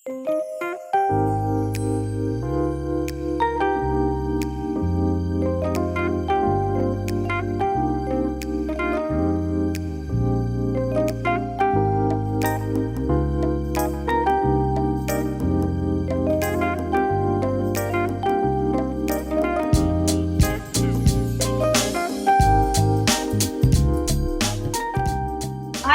I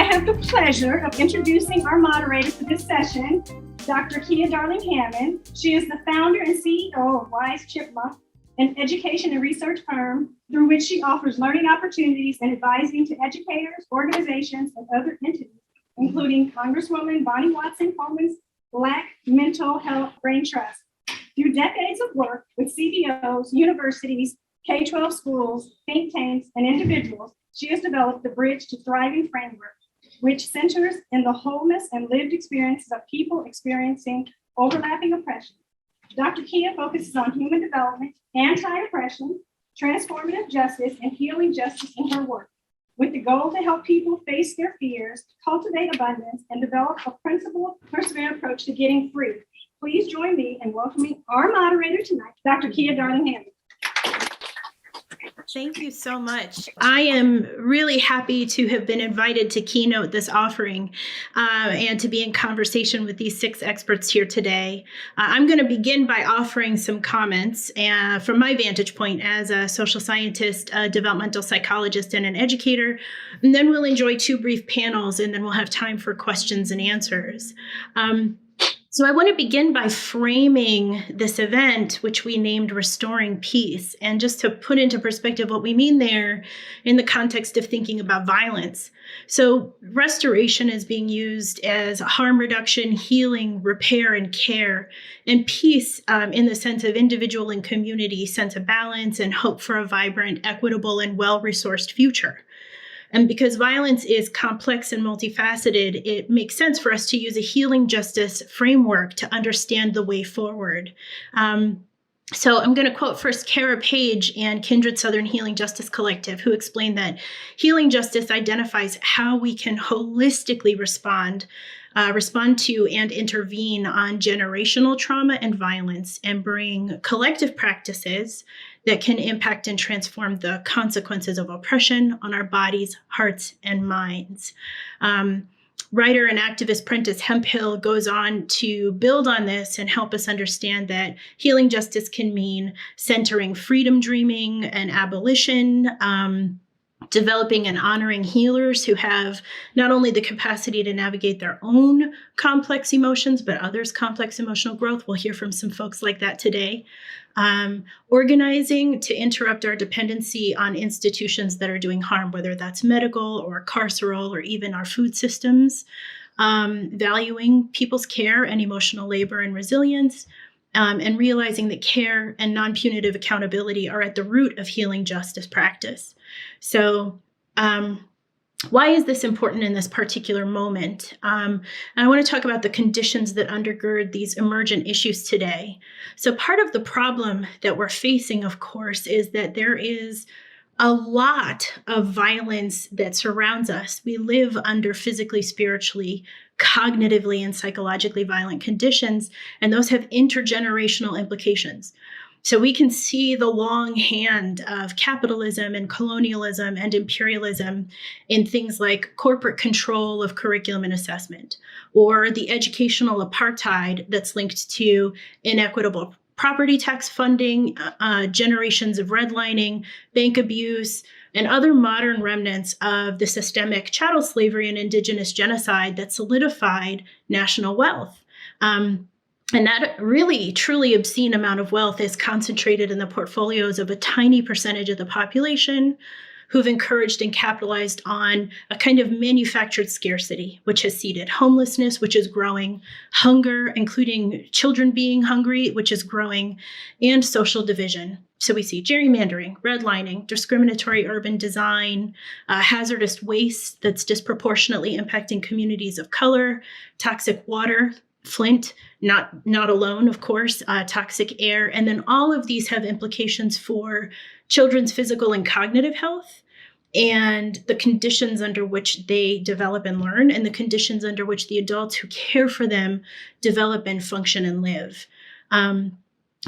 have the pleasure of introducing our moderator for this session, Dr. Darling-Hammond. She is the founder and CEO of Wise Chipmunk, an education and research firm through which she offers learning opportunities and advising to educators, organizations, and other entities, including Congresswoman Bonnie Watson Coleman's Black Mental Health Brain Trust. Through decades of work with CBOs, universities, K-12 schools, think tanks, and individuals, she has developed the Bridge to Thriving framework, which centers in the wholeness and lived experiences of people experiencing overlapping oppression. Dr. Kia focuses on human development, anti-oppression, transformative justice, and healing justice in her work, with the goal to help people face their fears, cultivate abundance, and develop a principled, perseverant approach to getting free. Please join me in welcoming our moderator tonight, Dr. Kia Darling-Hammond. Thank you so much. I am really happy to have been invited to keynote this offering and to be in conversation with these 6 experts here today. I'm going to begin by offering some comments from my vantage point as a social scientist, a developmental psychologist, and an educator. And then we'll enjoy 2 brief panels, and then we'll have time for questions and answers. So I want to begin by framing this event, which we named Restoring Peace, and just to put into perspective what we mean there in the context of thinking about violence. So restoration is being used as harm reduction, healing, repair, and care, and peace in the sense of individual and community sense of balance and hope for a vibrant, equitable, and well-resourced future. And because violence is complex and multifaceted, it makes sense for us to use a healing justice framework to understand the way forward. So I'm going to quote first Kara Page and Kindred Southern Healing Justice Collective, who explained that healing justice identifies how we can holistically respond to and intervene on generational trauma and violence and bring collective practices that can impact and transform the consequences of oppression on our bodies, hearts, and minds. Writer and activist Prentice Hemphill goes on to build on this and help us understand that healing justice can mean centering freedom dreaming and abolition, developing and honoring healers who have not only the capacity to navigate their own complex emotions, but others' complex emotional growth. We'll hear from some folks like that today. Organizing to interrupt our dependency on institutions that are doing harm, whether that's medical or carceral or even our food systems. Valuing people's care and emotional labor and resilience. And realizing that care and non-punitive accountability are at the root of healing justice practice. So why is this important in this particular moment? And I want to talk about the conditions that undergird these emergent issues today. So part of the problem that we're facing, of course, is that there is a lot of violence that surrounds us. We live under physically, spiritually, cognitively, and psychologically violent conditions, and those have intergenerational implications. So we can see the long hand of capitalism and colonialism and imperialism in things like corporate control of curriculum and assessment, or the educational apartheid that's linked to inequitable property tax funding, generations of redlining, bank abuse, and other modern remnants of the systemic chattel slavery and indigenous genocide that solidified national wealth. And that really, truly obscene amount of wealth is concentrated in the portfolios of a tiny percentage of the population who've encouraged and capitalized on a kind of manufactured scarcity, which has seeded homelessness, which is growing, hunger, including children being hungry, which is growing, and social division. So we see gerrymandering, redlining, discriminatory urban design, hazardous waste that's disproportionately impacting communities of color, toxic water, Flint, not alone, of course, toxic air. And then all of these have implications for children's physical and cognitive health and the conditions under which they develop and learn, and the conditions under which the adults who care for them develop and function and live.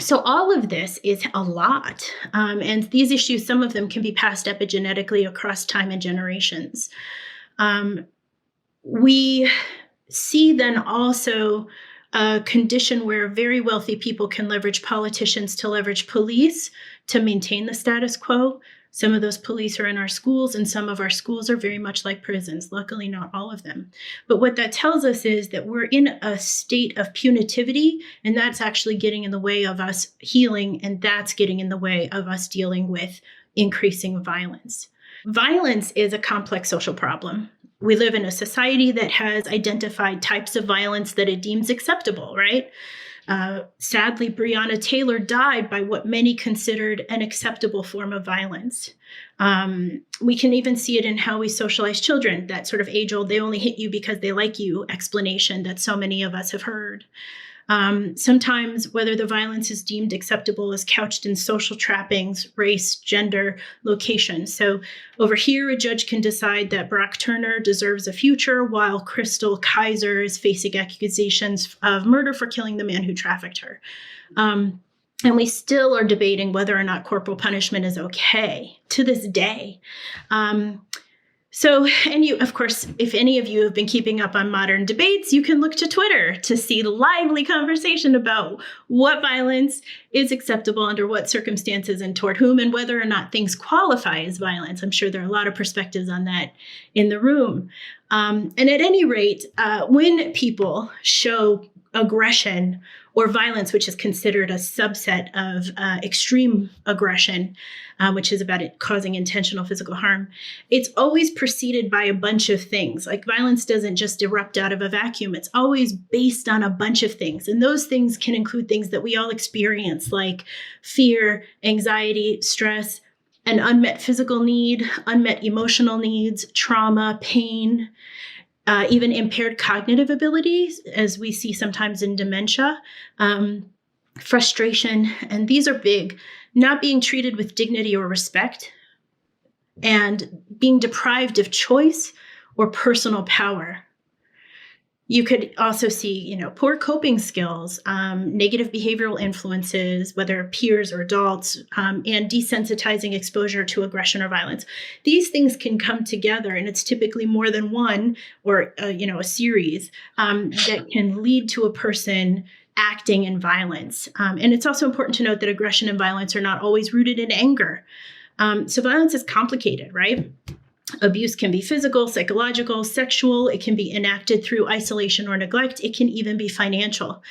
So all of this is a lot. And these issues, some of them can be passed epigenetically across time and generations. We see then also a condition where very wealthy people can leverage politicians to leverage police to maintain the status quo. Some of those police are in our schools, and some of our schools are very much like prisons. Luckily, not all of them. But what that tells us is that we're in a state of punitivity, and that's actually getting in the way of us healing, and that's getting in the way of us dealing with increasing violence. Violence is a complex social problem. We live in a society that has identified types of violence that it deems acceptable, right? Sadly, Breonna Taylor died by what many considered an acceptable form of violence. We can even see it in how we socialize children, that sort of age-old, they only hit you because they like you explanation that so many of us have heard. Sometimes whether the violence is deemed acceptable is couched in social trappings, race, gender, location. So over here, a judge can decide that Brock Turner deserves a future while Crystal Kaiser is facing accusations of murder for killing the man who trafficked her. And we still are debating whether or not corporal punishment is okay to this day. So, and you, of course, if any of you have been keeping up on modern debates, you can look to Twitter to see lively conversation about what violence is acceptable under what circumstances and toward whom, and whether or not things qualify as violence. I'm sure there are a lot of perspectives on that in the room. And at any rate, when people show aggression or violence, which is considered a subset of extreme aggression, which is about it causing intentional physical harm, it's always preceded by a bunch of things. Like violence doesn't just erupt out of a vacuum. It's always based on a bunch of things. And those things can include things that we all experience, like fear, anxiety, stress, an unmet physical need, unmet emotional needs, trauma, pain, even impaired cognitive abilities, as we see sometimes in dementia, frustration, and these are big, not being treated with dignity or respect, and being deprived of choice or personal power. You could also see, poor coping skills, negative behavioral influences, whether peers or adults, and desensitizing exposure to aggression or violence. These things can come together, and it's typically more than one or, a series that can lead to a person acting in violence. And it's also important to note that aggression and violence are not always rooted in anger. So violence is complicated, right? Abuse can be physical, psychological, sexual. It can be enacted through isolation or neglect. It can even be financial.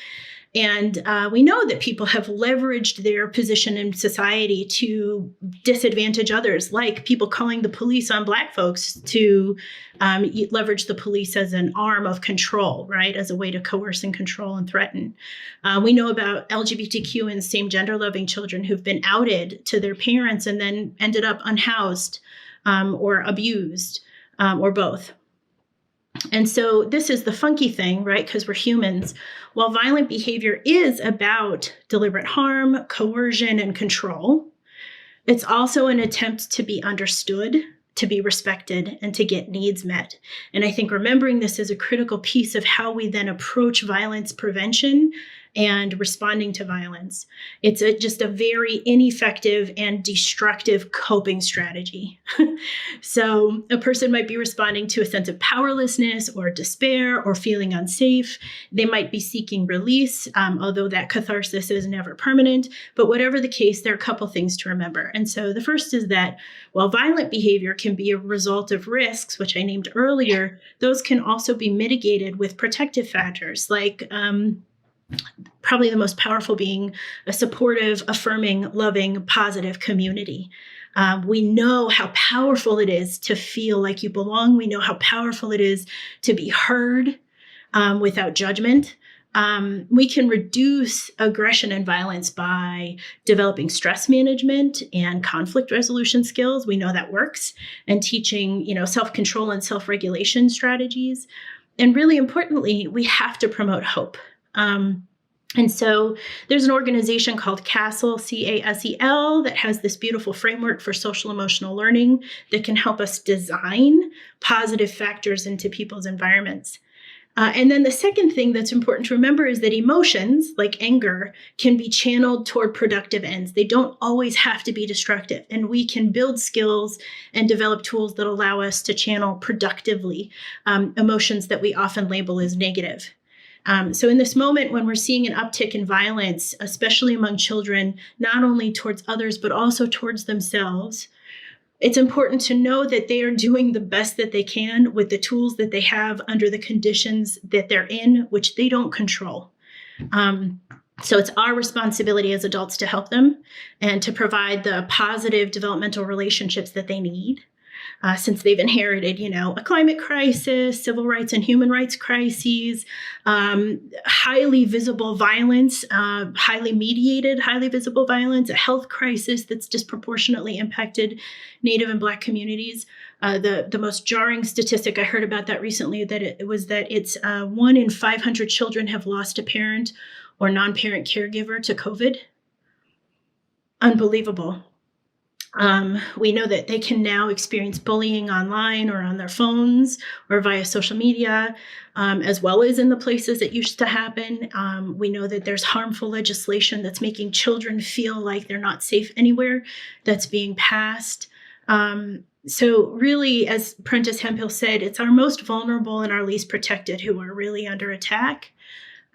And we know that people have leveraged their position in society to disadvantage others, like people calling the police on Black folks to leverage the police as an arm of control, right, as a way to coerce and control and threaten. We know about LGBTQ and same-gender loving children who've been outed to their parents and then ended up unhoused or abused, or both. And so this is the funky thing, right? Because we're humans. While violent behavior is about deliberate harm, coercion, and control, it's also an attempt to be understood, to be respected, and to get needs met. And I think remembering this is a critical piece of how we then approach violence prevention and responding to violence. It's just a very ineffective and destructive coping strategy. So a person might be responding to a sense of powerlessness or despair or feeling unsafe. They might be seeking release, although that catharsis is never permanent. But whatever the case, there are a couple things to remember. And so the first is that while violent behavior can be a result of risks, which I named earlier, those can also be mitigated with protective factors like probably the most powerful being a supportive, affirming, loving, positive community. We know how powerful it is to feel like you belong. We know how powerful it is to be heard without judgment. We can reduce aggression and violence by developing stress management and conflict resolution skills. We know that works. And teaching, self-control and self-regulation strategies. And really importantly, we have to promote hope. And so there's an organization called CASEL, CASEL, that has this beautiful framework for social emotional learning that can help us design positive factors into people's environments. And then the second thing that's important to remember is that emotions, like anger, can be channeled toward productive ends. They don't always have to be destructive. And we can build skills and develop tools that allow us to channel productively emotions that we often label as negative. So in this moment, when we're seeing an uptick in violence, especially among children, not only towards others, but also towards themselves, it's important to know that they are doing the best that they can with the tools that they have under the conditions that they're in, which they don't control. So it's our responsibility as adults to help them and to provide the positive developmental relationships that they need. Since they've inherited, a climate crisis, civil rights and human rights crises, highly visible violence, highly mediated, highly visible violence, a health crisis that's disproportionately impacted Native and Black communities. The most jarring statistic I heard about that recently that it's 1 in 500 children have lost a parent or non-parent caregiver to COVID. Unbelievable. We know that they can now experience bullying online or on their phones or via social media, as well as in the places it used to happen. We know that there's harmful legislation that's making children feel like they're not safe anywhere that's being passed. So really, as Prentice Hemphill said, it's our most vulnerable and our least protected who are really under attack.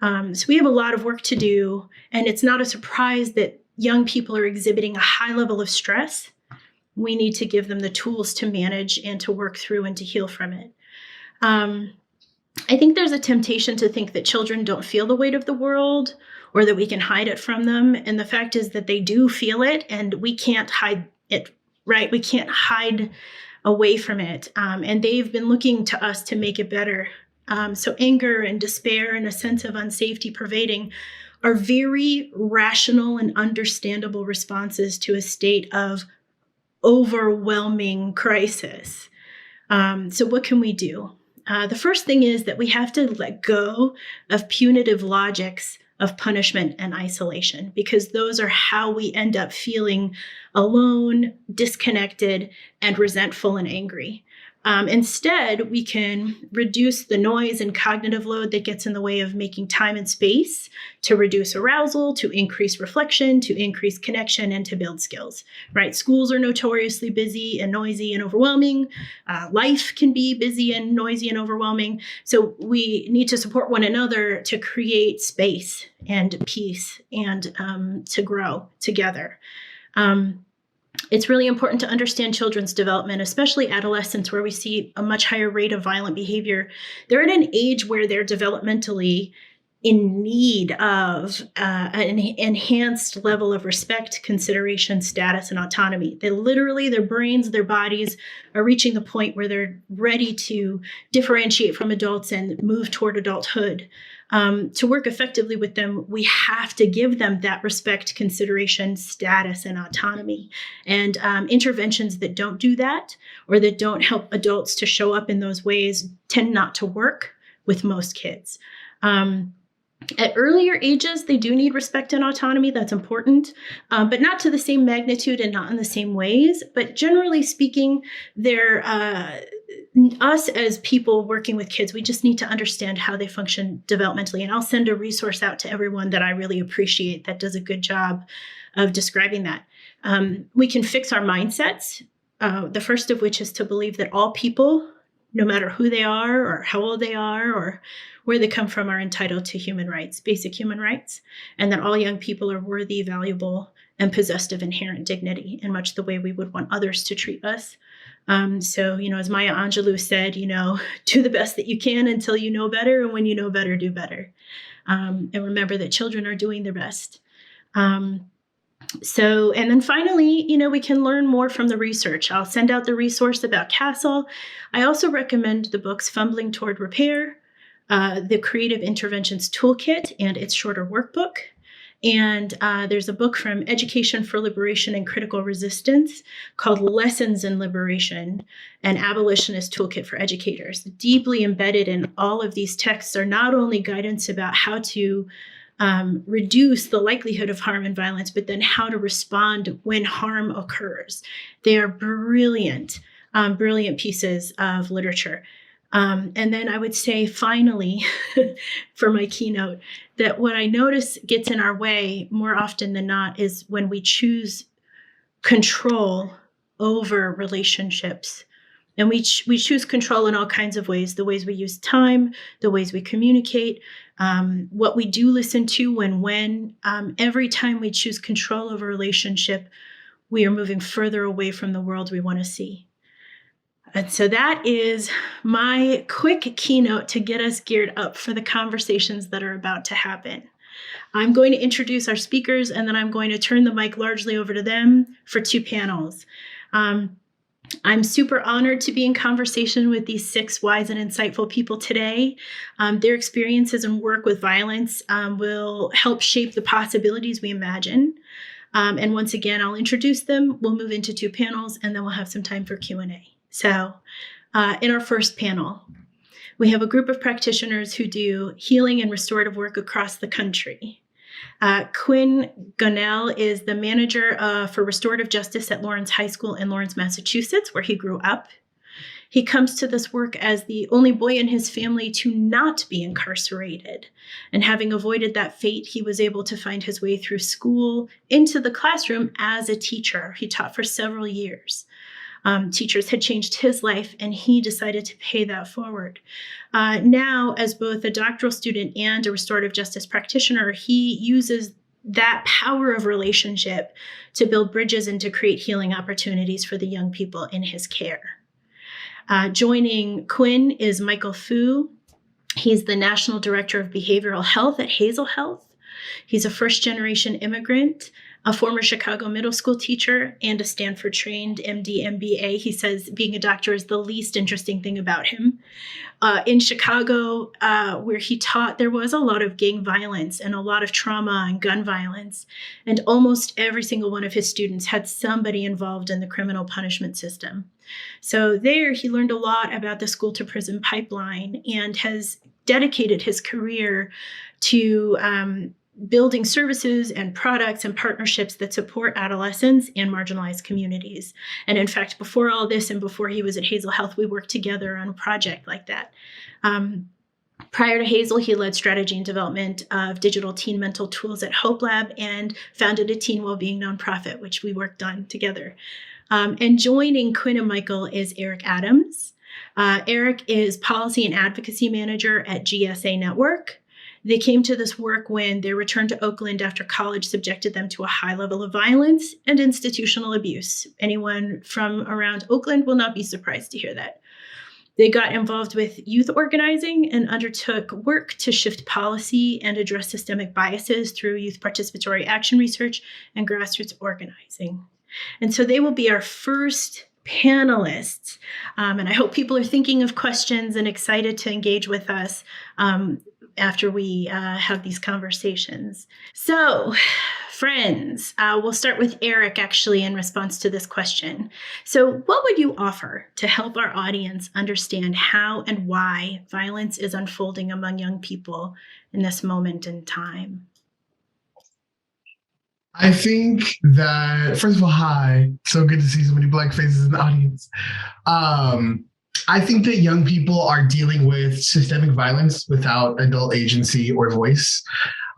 So we have a lot of work to do, and it's not a surprise that young people are exhibiting a high level of stress. We need to give them the tools to manage and to work through and to heal from it. I think there's a temptation to think that children don't feel the weight of the world or that we can hide it from them. And the fact is that they do feel it, and we can't hide it, right? We can't hide away from it. And they've been looking to us to make it better. So anger and despair and a sense of unsafety pervading are very rational and understandable responses to a state of overwhelming crisis. So what can we do? The first thing is that we have to let go of punitive logics of punishment and isolation, because those are how we end up feeling alone, disconnected, and resentful and angry. Instead, we can reduce the noise and cognitive load that gets in the way of making time and space to reduce arousal, to increase reflection, to increase connection, and to build skills, right? Schools are notoriously busy and noisy and overwhelming. Life can be busy and noisy and overwhelming. So we need to support one another to create space and peace and to grow together. It's really important to understand children's development, especially adolescents, where we see a much higher rate of violent behavior. They're at an age where they're developmentally in need of an enhanced level of respect, consideration, status, and autonomy. They literally, their brains, their bodies are reaching the point where they're ready to differentiate from adults and move toward adulthood. To work effectively with them, we have to give them that respect, consideration, status, and autonomy. And interventions that don't do that or that don't help adults to show up in those ways tend not to work with most kids. At earlier ages, they do need respect and autonomy. That's important, but not to the same magnitude and not in the same ways. But generally speaking, they're us as people working with kids, we just need to understand how they function developmentally. And I'll send a resource out to everyone that I really appreciate that does a good job of describing that. We can fix our mindsets. The first of which is to believe that all people, no matter who they are or how old they are or where they come from, are entitled to human rights, basic human rights, and that all young people are worthy, valuable, and possessed of inherent dignity in much the way we would want others to treat us. So, as Maya Angelou said, do the best that you can until you know better. And when you know better, do better. And remember that children are doing their best. And then finally, we can learn more from the research. I'll send out the resource about CASEL. I also recommend the books Fumbling Toward Repair, the Creative Interventions Toolkit, and its shorter workbook. And there's a book from Education for Liberation and Critical Resistance called Lessons in Liberation, an abolitionist toolkit for educators. Deeply embedded in all of these texts are not only guidance about how to reduce the likelihood of harm and violence, but then how to respond when harm occurs. They are brilliant, brilliant pieces of literature. And then I would say, finally, for my keynote, that what I notice gets in our way more often than not is when we choose control over relationships. And we choose control in all kinds of ways, the ways we use time, the ways we communicate, what we do listen to and when. Every time we choose control over a relationship, we are moving further away from the world we want to see. And so that is my quick keynote to get us geared up for the conversations that are about to happen. I'm going to introduce our speakers, and then I'm going to turn the mic largely over to them for 2 panels. I'm super honored to be in conversation with these 6 wise and insightful people today. Their experiences and work with violence will help shape the possibilities we imagine. And once again, I'll introduce them. We'll move into 2 panels, and then we'll have some time for Q&A. So in our first panel, we have a group of practitioners who do healing and restorative work across the country. Quinn Gunnell is the manager for restorative justice at Lawrence High School in Lawrence, Massachusetts, where he grew up. He comes to this work as the only boy in his family to not be incarcerated. And having avoided that fate, he was able to find his way through school into the classroom as a teacher. He taught for several years. Teachers had changed his life, and he decided to pay that forward. Now, as both a doctoral student and a restorative justice practitioner, he uses that power of relationship to build bridges and to create healing opportunities for the young people in his care. Joining Quinn is Michael Fu. He's the National Director of Behavioral Health at Hazel Health. He's a first-generation immigrant, a former Chicago middle school teacher, and a Stanford-trained MD, MBA. He says being a doctor is the least interesting thing about him. In Chicago, where he taught, there was a lot of gang violence and a lot of trauma and gun violence. And almost every single one of his students had somebody involved in the criminal punishment system. So there, he learned a lot about the school-to-prison pipeline and has dedicated his career to building services and products and partnerships that support adolescents and marginalized communities. And in fact, before all this and before he was at Hazel Health, we worked together on a project like that. Prior to Hazel, he led strategy and development of digital teen mental tools at Hope Lab and founded a teen wellbeing nonprofit, which we worked on together. And joining Quinn and Michael is Eric Adams. Eric is policy and advocacy manager at GSA Network. They came to this work when their return to Oakland after college subjected them to a high level of violence and institutional abuse. Anyone from around Oakland will not be surprised to hear that. They got involved with youth organizing and undertook work to shift policy and address systemic biases through youth participatory action research and grassroots organizing. And so they will be our first panelists. And I hope people are thinking of questions and excited to engage with us after we have these conversations. So, friends, we'll start with Eric actually in response to this question. So what would you offer to help our audience understand how and why violence is unfolding among young people in this moment in time? I think that, first of all, hi. So good to see so many Black faces in the audience. I think that young people are dealing with systemic violence without adult agency or voice.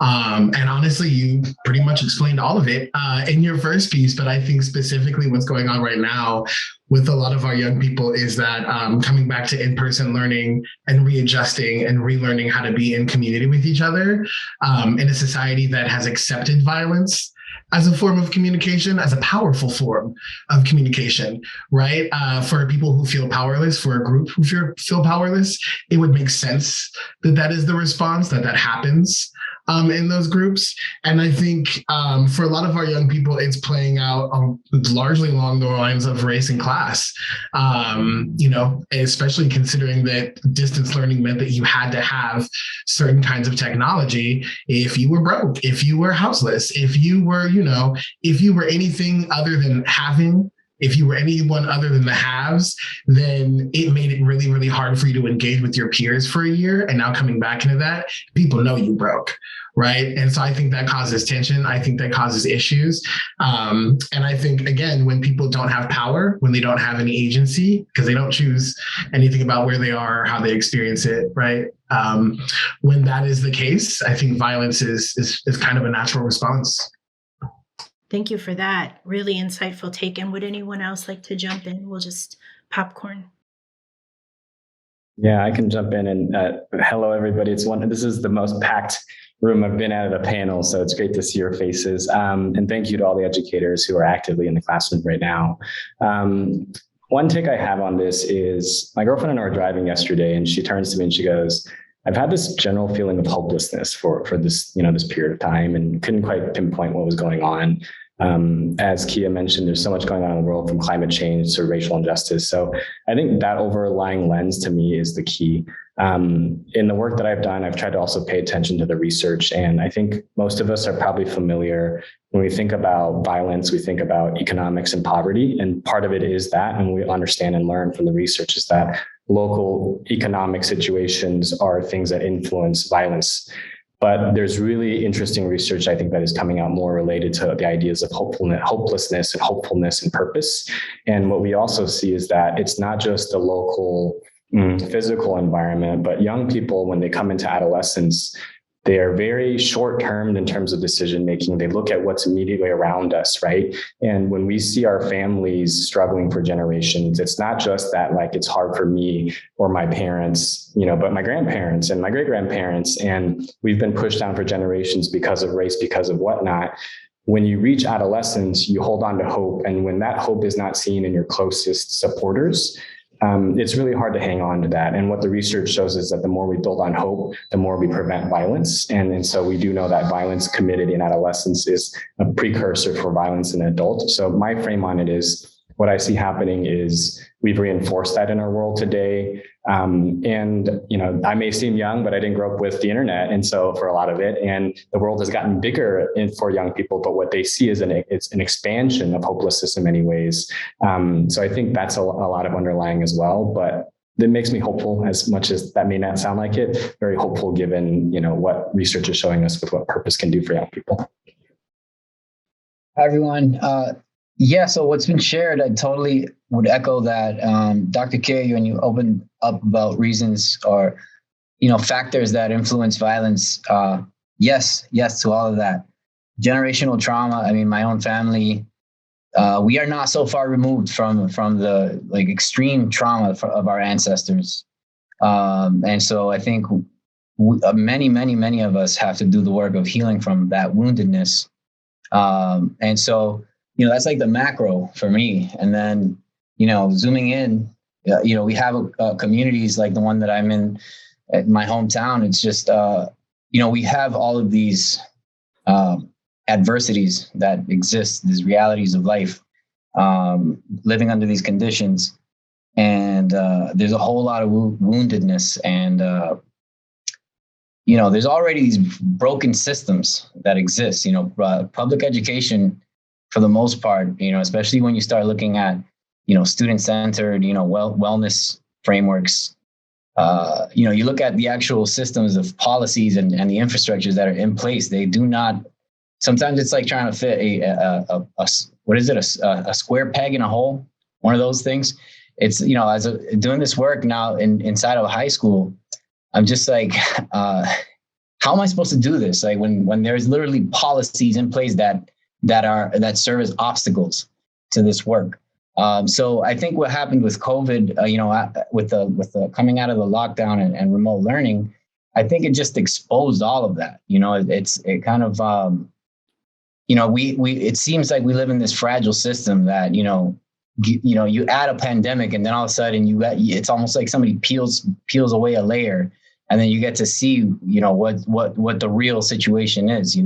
And honestly, you pretty much explained all of it in your first piece, but I think specifically what's going on right now with a lot of our young people is that coming back to in-person learning and readjusting and relearning how to be in community with each other in a society that has accepted violence as a form of communication, as a powerful form of communication, right? For people who feel powerless, for a group who feel powerless, it would make sense that that is the response, that happens in those groups. And I think for a lot of our young people, it's playing out largely along the lines of race and class, especially considering that distance learning meant that you had to have certain kinds of technology if you were broke, if you were houseless, if you were anything other than having if you were anyone other than the haves, then it made it really, really hard for you to engage with your peers for a year. And now coming back into that, people know you broke, right? And so I think that causes tension. I think that causes issues. And I think, again, when people don't have power, when they don't have any agency, because they don't choose anything about where they are, how they experience it, right? When that is the case, I think violence is kind of a natural response. Thank you for that. Really insightful take. And would anyone else like to jump in? We'll just popcorn. Yeah, I can jump in and hello, everybody. This is the most packed room I've been at a panel, so it's great to see your faces. And thank you to all the educators who are actively in the classroom right now. One take I have on this is my girlfriend and I were driving yesterday, and she turns to me and she goes, I've had this general feeling of hopelessness for this, this period of time, and couldn't quite pinpoint what was going on. As Kia mentioned, there's so much going on in the world, from climate change to racial injustice. So I think that overlying lens to me is the key. In the work that I've done, I've tried to also pay attention to the research. And I think most of us are probably familiar when we think about violence, we think about economics and poverty. And part of it is that, and we understand and learn from the research, is that local economic situations are things that influence violence. But there's really interesting research, I think, that is coming out more related to the ideas of hopelessness and hopefulness and purpose. And what we also see is that it's not just the local physical environment, but young people, when they come into adolescence, they are very short-term in terms of decision-making. They look at what's immediately around us, right? And when we see our families struggling for generations, it's not just that, like, it's hard for me or my parents, but my grandparents and my great-grandparents, and we've been pushed down for generations because of race, because of whatnot. When you reach adolescence, you hold on to hope. And when that hope is not seen in your closest supporters, it's really hard to hang on to that. And what the research shows is that the more we build on hope, the more we prevent violence. And so we do know that violence committed in adolescence is a precursor for violence in adult. So my frame on it is, what I see happening is we've reinforced that in our world today. And I may seem young, but I didn't grow up with the internet. And so for a lot of it, and the world has gotten bigger for young people, but what they see is it's an expansion of hopelessness in many ways. So I think that's a lot of underlying as well, but that makes me hopeful, as much as that may not sound like it, very hopeful given, what research is showing us with what purpose can do for young people. Hi, everyone. So what's been shared, I totally would echo that. Dr. K, when you opened up about reasons or, factors that influence violence, yes to all of that. Generational trauma. I mean, my own family, we are not so far removed from the extreme trauma of our ancestors. And so I think many of us have to do the work of healing from that woundedness. And so, that's like the macro for me. And then, zooming in, we have communities like the one that I'm in at my hometown. It's just, we have all of these adversities that exist, these realities of life, living under these conditions. And there's a whole lot of woundedness. And, there's already these broken systems that exist. Public education, for the most part, especially when you start looking at, student-centered, wellness frameworks, you look at the actual systems of policies and the infrastructures that are in place. They do not. Sometimes it's like trying to fit a square peg in a hole. One of those things. It's doing this work now inside of a high school. I'm just like, how am I supposed to do this? Like when there's literally policies in place that serve as obstacles to this work. So I think what happened with COVID, with the coming out of the lockdown and remote learning, I think it just exposed all of that. It seems like we live in this fragile system that, you add a pandemic and then all of a sudden it's almost like somebody peels away a layer, and then you get to see, what the real situation is.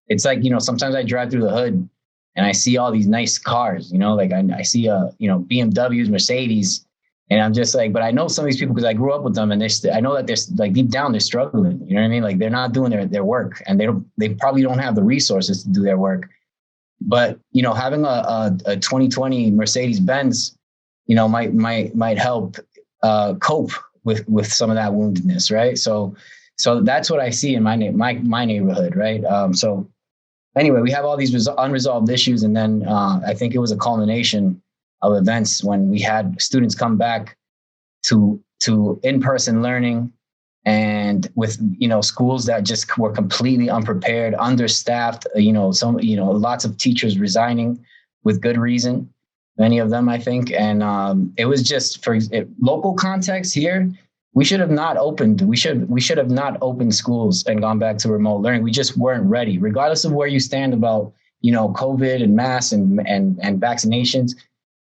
It's like, sometimes I drive through the hood and I see all these nice cars, I see BMWs, Mercedes, and I'm just like, but I know some of these people because I grew up with them, and I know that they're like deep down they're struggling. You know what I mean? Like they're not doing their work, and they probably don't have the resources to do their work. But, having a 2020 Mercedes Benz, might help cope with some of that woundedness, right? So that's what I see in my neighborhood, right? So anyway, we have all these unresolved issues, and then I think it was a culmination of events when we had students come back to in-person learning, and with schools that just were completely unprepared, understaffed. Lots of teachers resigning with good reason. Many of them, I think, and it was just for local context here. We should have not opened. We should have not opened schools and gone back to remote learning. We just weren't ready, regardless of where you stand about COVID and masks and vaccinations.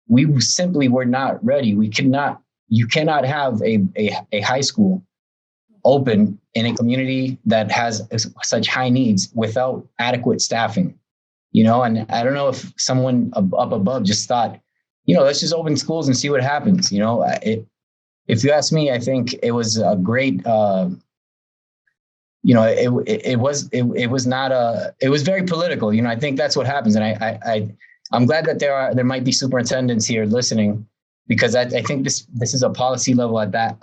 We simply were not ready. You cannot have a high school open in a community that has such high needs without adequate staffing. And I don't know if someone up above just thought, let's just open schools and see what happens. If you ask me, I think it was a great, it was very political. I think that's what happens. And I'm glad that there might be superintendents here listening, because I think this is a policy level at that,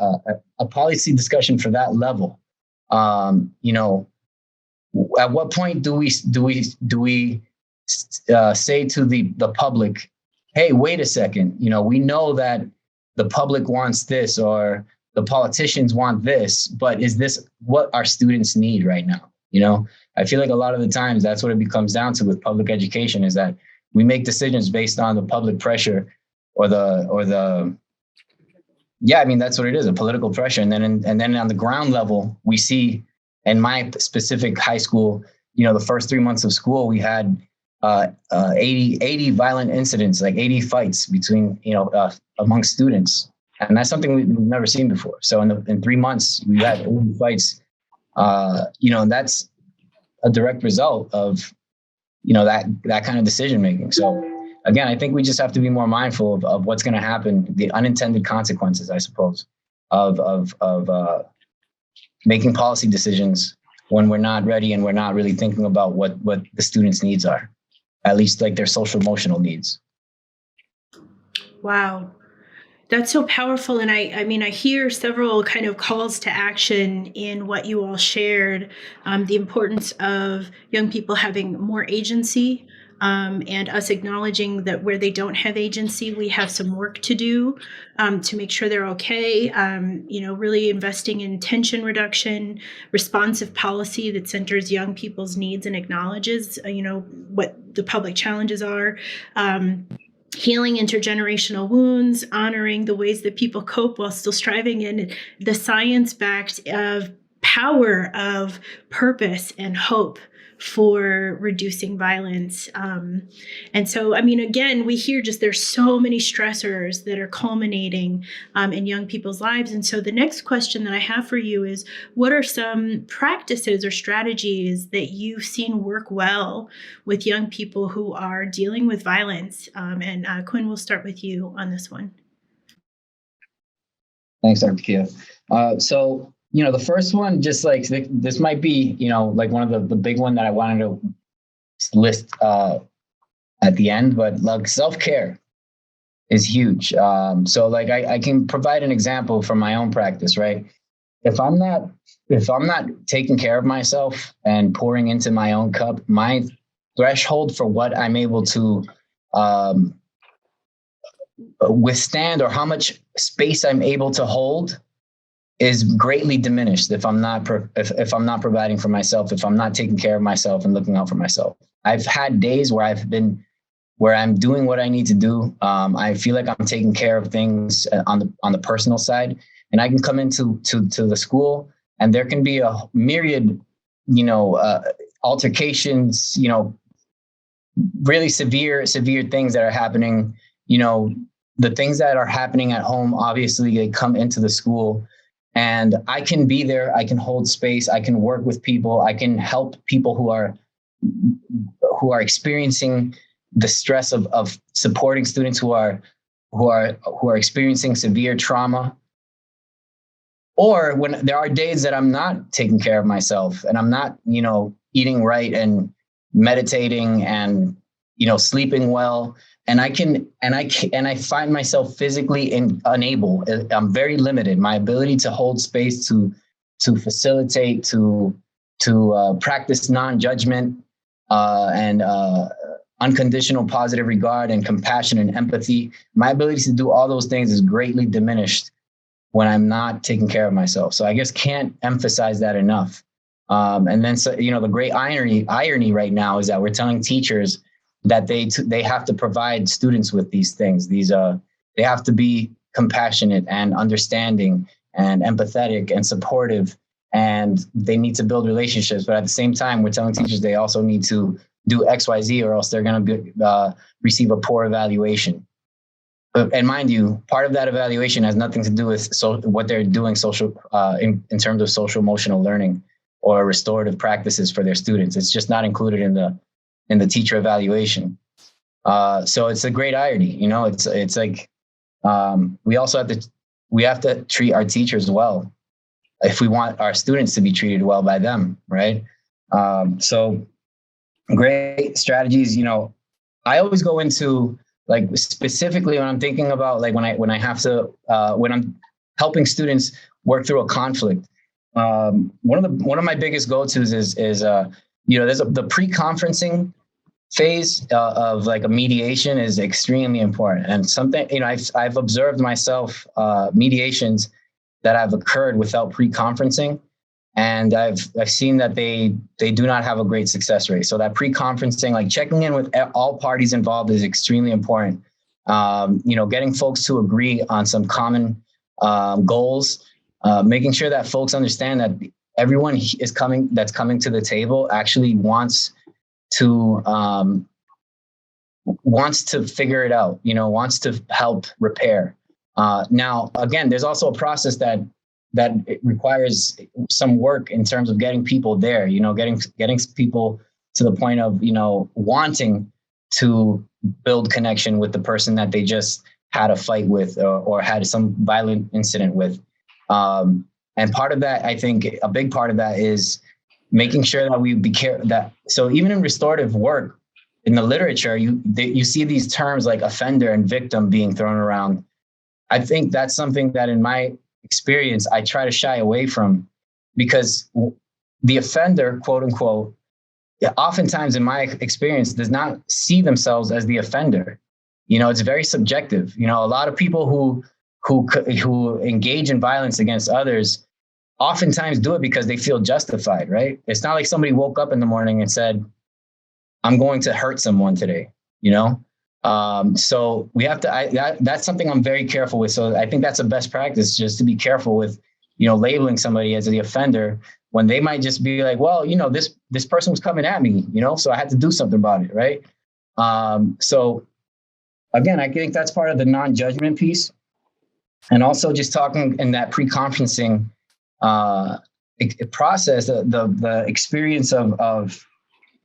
a policy discussion for that level. At what point do we say to the public, hey, wait a second, we know that the public wants this, or the politicians want this, but is this what our students need right now? I feel like a lot of the times that's what it becomes down to with public education, is that we make decisions based on the public pressure or the that's what it is, a political pressure. And then on the ground level, we see in my specific high school, the first 3 months of school, we had 80 violent incidents, like 80 fights between, among students. And that's something we've never seen before. So in 3 months, we had 80 fights, and that's a direct result of, that kind of decision making. So again, I think we just have to be more mindful of what's going to happen, the unintended consequences, I suppose, of making policy decisions when we're not ready and we're not really thinking about what the students' needs are, at least like their social emotional needs. Wow. That's so powerful. And I hear several kind of calls to action in what you all shared, the importance of young people having more agency, and us acknowledging that where they don't have agency, we have some work to do to make sure they're okay. Really investing in tension reduction, responsive policy that centers young people's needs and acknowledges, what the public challenges are. Healing intergenerational wounds, honoring the ways that people cope while still striving, in the science-backed of power of purpose and hope for reducing violence. And so, again, we hear there's so many stressors that are culminating in young people's lives. And so the next question that I have for you is, what are some practices or strategies that you've seen work well with young people who are dealing with violence? And Quinn, we'll start with you on this one. Thanks, Dr. Kia. So, the first one, just like this might be, like one of the big one that I wanted to list at the end, but like self-care is huge. So like I can provide an example from my own practice, right? If I'm not taking care of myself and pouring into my own cup, my threshold for what I'm able to withstand, or how much space I'm able to hold, is greatly diminished if I'm not providing for myself, if I'm not taking care of myself and looking out for myself. I've had days where I'm doing what I need to do. I feel like I'm taking care of things on the personal side, and I can come into the school, and there can be a myriad, altercations, really severe things that are happening. The things that are happening at home, obviously they come into the school. And I can be there. I can hold space. I can work with people. I can help people who are experiencing the stress of supporting students who are experiencing severe trauma. Or when there are days that I'm not taking care of myself and I'm not, eating right and meditating and sleeping well, and I find myself physically unable. I'm very limited. My ability to hold space, to facilitate, to practice non-judgment and unconditional positive regard and compassion and empathy. My ability to do all those things is greatly diminished when I'm not taking care of myself. So I guess can't emphasize that enough. And then, so, the great irony right now is that we're telling teachers that they have to provide students with these things. They have to be compassionate and understanding and empathetic and supportive, and they need to build relationships. But at the same time, we're telling teachers they also need to do XYZ, or else they're going to receive a poor evaluation. And mind you, part of that evaluation has nothing to do with what they're doing in terms of social emotional learning or restorative practices for their students. It's just not included in the teacher evaluation. So it's a great irony, it's like we have to treat our teachers well if we want our students to be treated well by them, right? So great strategies. I always go into, like, specifically when I'm thinking about, like, when I have to when I'm helping students work through a conflict. One of my biggest go-tos is there's the pre-conferencing phase of like a mediation is extremely important, and something I've observed myself mediations that have occurred without pre-conferencing, and I've seen that they do not have a great success rate. So that pre-conferencing, like checking in with all parties involved, is extremely important. Getting folks to agree on some common goals, making sure that folks understand that everyone that's coming to the table actually wants to figure it out, wants to help repair. Now, again, there's also a process that it requires some work in terms of getting people there, getting people to the point of, wanting to build connection with the person that they just had a fight with or had some violent incident with. And part of that, I think a big part of that is making sure that we be careful that. So even in restorative work, in the literature, you see these terms like offender and victim being thrown around. I think that's something that in my experience, I try to shy away from, because the offender, quote unquote, oftentimes in my experience does not see themselves as the offender. It's very subjective. A lot of people who engage in violence against others oftentimes do it because they feel justified, right? It's not like somebody woke up in the morning and said, I'm going to hurt someone today, So we have to, that's something I'm very careful with. So I think that's a best practice, just to be careful with, labeling somebody as the offender when they might just be like, well, this person was coming at me, so I had to do something about it. Right. So again, I think that's part of the non-judgment piece. And also just talking in that pre-conferencing process, the experience of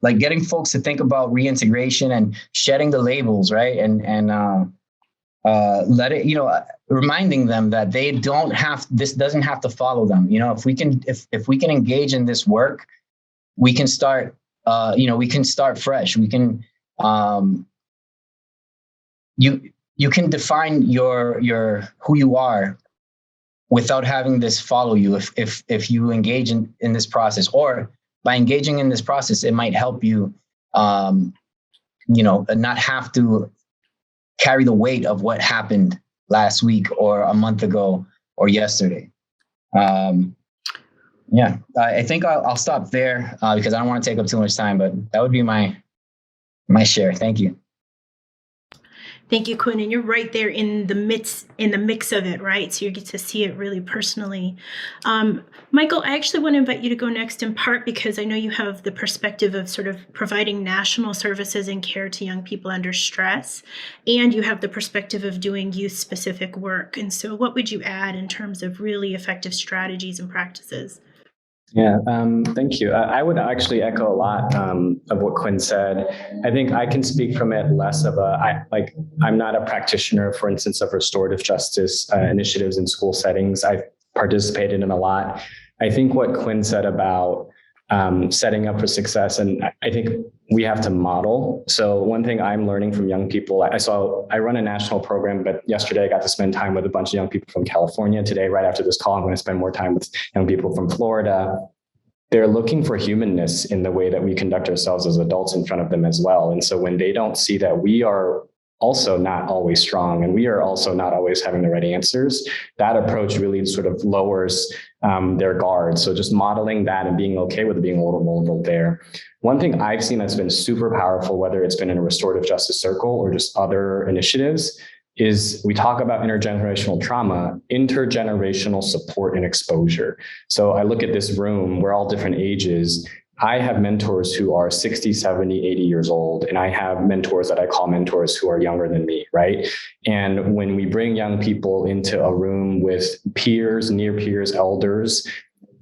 like getting folks to think about reintegration and shedding the labels, right? And let it, reminding them that they this doesn't have to follow them. If we can engage in this work, we can start, we can start fresh. We can, you can define your who you are without having this follow you if you engage in this process, or by engaging in this process, it might help you, not have to carry the weight of what happened last week or a month ago or yesterday. I think I'll stop there because I don't want to take up too much time, but that would be my share. Thank you. Thank you, Quinn. And you're right there in the mix of it, right? So you get to see it really personally. Michael, I actually want to invite you to go next, in part because I know you have the perspective of sort of providing national services and care to young people under stress, and you have the perspective of doing youth-specific work. And so what would you add in terms of really effective strategies and practices? Yeah, thank you. I would actually echo a lot of what Quinn said. I think I can speak from it less of I'm not a practitioner, for instance, of restorative justice initiatives in school settings. I've participated in a lot. I think what Quinn said about setting up for success. And I think we have to model. So one thing I'm learning from young people, I run a national program, but yesterday I got to spend time with a bunch of young people from California. Today, right after this call, I'm going to spend more time with young people from Florida. They're looking for humanness in the way that we conduct ourselves as adults in front of them as well. And so when they don't see that we are also not always strong and we are also not always having the right answers, that approach really sort of lowers their guard. So just modeling that and being okay with being a little vulnerable there. One thing I've seen that's been super powerful, whether it's been in a restorative justice circle or just other initiatives, is we talk about intergenerational trauma, intergenerational support and exposure. So I look at this room, we're all different ages. I have mentors who are 60, 70, 80 years old, and I have mentors that I call mentors who are younger than me, right? And when we bring young people into a room with peers, near peers, elders,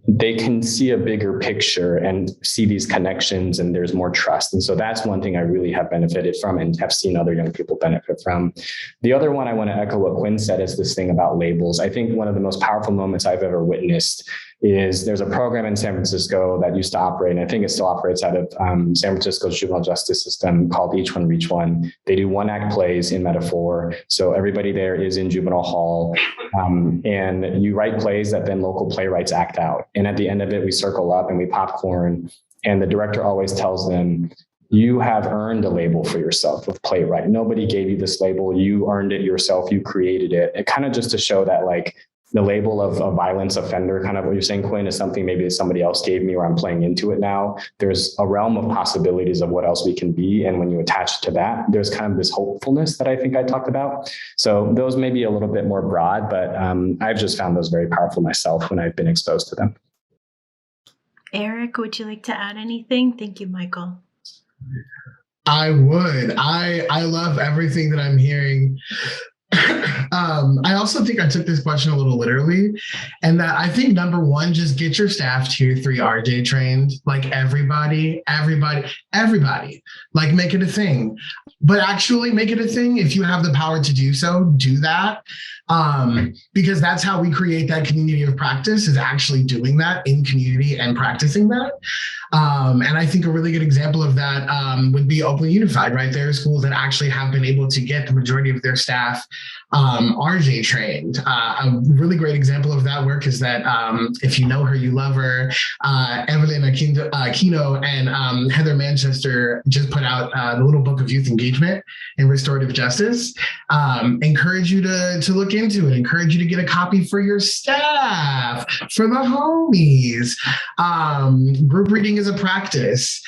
they can see a bigger picture and see these connections, and there's more trust. And so that's one thing I really have benefited from and have seen other young people benefit from. The other one I want to echo what Quinn said is this thing about labels. I think one of the most powerful moments I've ever witnessed is there's a program in San Francisco that used to operate, and I think it still operates out of San Francisco's juvenile justice system, called Each One Reach One. They do one-act plays in metaphor. So everybody there is in juvenile hall, and you write plays that then local playwrights act out. And at the end of it, we circle up and we popcorn, and the director always tells them, you have earned a label for yourself with playwright. Nobody gave you this label. You earned it yourself. You created it. It kind of just to show that, like, the label of a violence offender, kind of what you're saying, Quinn, is something maybe that somebody else gave me or I'm playing into it now. There's a realm of possibilities of what else we can be. And when you attach to that, there's kind of this hopefulness that I think I talked about. So those may be a little bit more broad, but I've just found those very powerful myself when I've been exposed to them. Eric, would you like to add anything? Thank you, Michael. I would. I love everything that I'm hearing. I also think I took this question a little literally, and that I think number one, just get your staff tier 3 RJ trained, like everybody, like make it a thing, but actually make it a thing. If you have the power to do so, do that. Because that's how we create that community of practice, is actually doing that in community and practicing that. And I think a really good example of that would be Oakland Unified, right? There are schools that actually have been able to get the majority of their staff RJ trained. A really great example of that work is that if you know her, you love her. Evelyn Keynote and Heather Manchester just put out the little book of youth engagement and restorative justice. Encourage you to look into it. Encourage you to get a copy for your staff, for the homies. Group reading is a practice.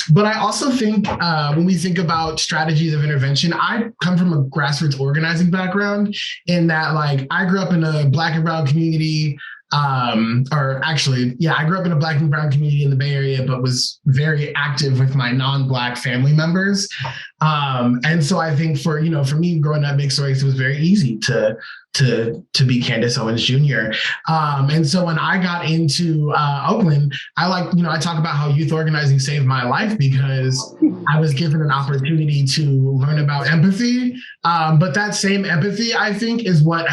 But I also think when we think about strategies of intervention, I come from a grassroots organizing background, in that, like, I grew up in a Black and brown community. I grew up in a Black and brown community in the Bay Area, but was very active with my non-Black family members. And so I think for me growing up mixed race, it was very easy to be Candace Owens Jr. And so when I got into Oakland, I talk about how youth organizing saved my life, because I was given an opportunity to learn about empathy. But that same empathy, I think, is what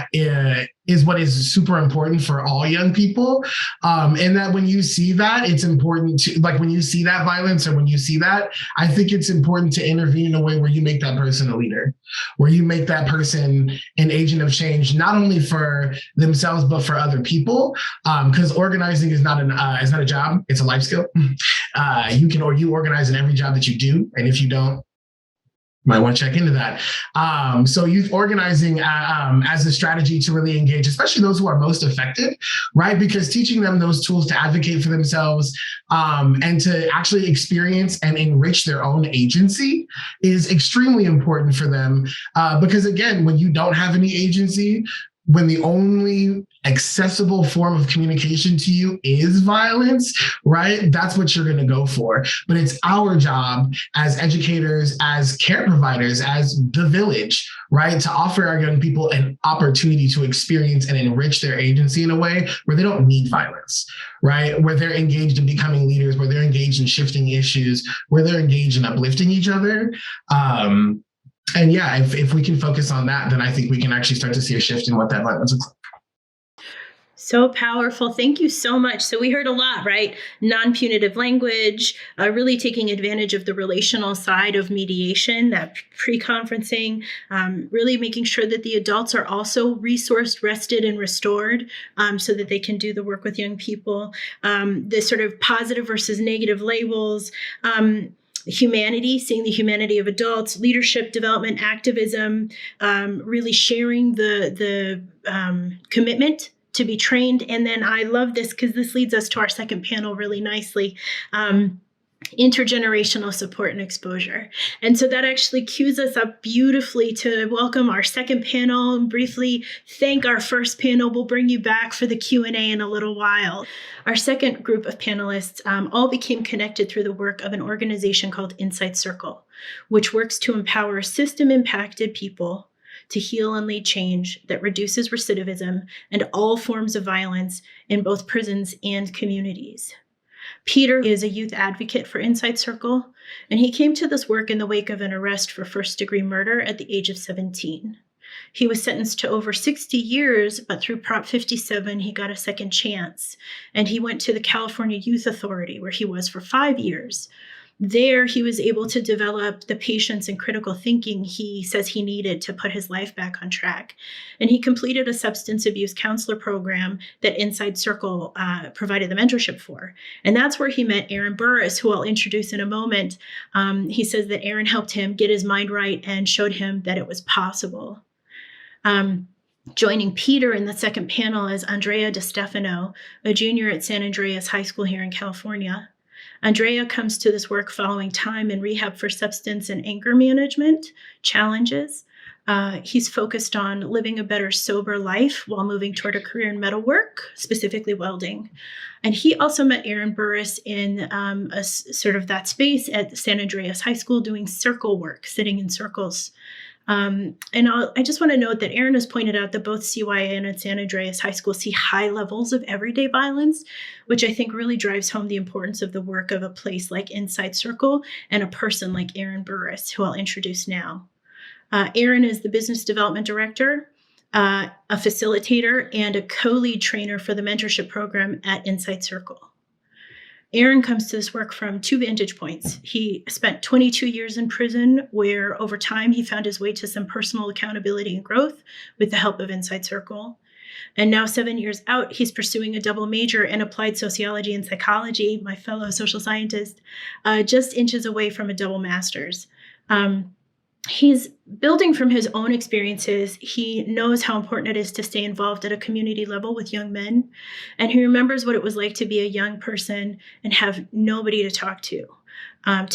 is super important for all young people. And that when you see that, it's important to, like, when you see that violence or when you see that, I think it's important to intervene in a way where you make that person a leader, where you make that person an agent of change, not only for themselves, but for other people. Because organizing is not a job, it's a life skill. You organize in every job that you do. And if you don't, might want to check into that. So youth organizing as a strategy to really engage, especially those who are most affected, right? Because teaching them those tools to advocate for themselves and to actually experience and enrich their own agency is extremely important for them. Because again, when you don't have any agency, when the only accessible form of communication to you is violence, right? That's what you're going to go for. But it's our job as educators, as care providers, as the village, right, to offer our young people an opportunity to experience and enrich their agency in a way where they don't need violence, right? Where they're engaged in becoming leaders, where they're engaged in shifting issues, where they're engaged in uplifting each other. And yeah, if we can focus on that, then I think we can actually start to see a shift in what that violence looks like. So powerful. Thank you so much. So we heard a lot, right? Non-punitive language, really taking advantage of the relational side of mediation, that pre-conferencing, really making sure that the adults are also resourced, rested, and restored so that they can do the work with young people. This sort of positive versus negative labels, humanity, seeing the humanity of adults, leadership, development, activism, really sharing the commitment to be trained. And then I love this because this leads us to our second panel really nicely. Intergenerational support and exposure. And so that actually cues us up beautifully to welcome our second panel and briefly thank our first panel. We'll bring you back for the Q&A in a little while. Our second group of panelists all became connected through the work of an organization called Insight Circle, which works to empower system-impacted people to heal and lead change that reduces recidivism and all forms of violence in both prisons and communities. Peter is a youth advocate for Insight Circle, and he came to this work in the wake of an arrest for first-degree murder at the age of 17. He was sentenced to over 60 years, but through Prop 57, he got a second chance, and he went to the California Youth Authority, where he was for 5 years. There, he was able to develop the patience and critical thinking he says he needed to put his life back on track. And he completed a substance abuse counselor program that Insight Circle provided the mentorship for. And that's where he met Aaron Burris, who I'll introduce in a moment. He says that Aaron helped him get his mind right and showed him that it was possible. Joining Peter in the second panel is Andrea DeStefano, a junior at San Andreas High School here in California. Andrea comes to this work following time in rehab for substance and anger management challenges. He's focused on living a better sober life while moving toward a career in metalwork, specifically welding. And he also met Aaron Burris in a sort of that space at San Andreas High School doing circle work, sitting in circles. I just want to note that Aaron has pointed out that both CYN and San Andreas High School see high levels of everyday violence, which I think really drives home the importance of the work of a place like Insight Circle and a person like Aaron Burris, who I'll introduce now. Aaron is the business development director, a facilitator, and a co-lead trainer for the mentorship program at Insight Circle. Aaron comes to this work from two vantage points. He spent 22 years in prison, where over time he found his way to some personal accountability and growth with the help of Insight Circle. And now 7 years out, he's pursuing a double major in applied sociology and psychology, my fellow social scientist, just inches away from a double master's. He's building from his own experiences. He knows how important it is to stay involved at a community level with young men. And he remembers what it was like to be a young person and have nobody to talk to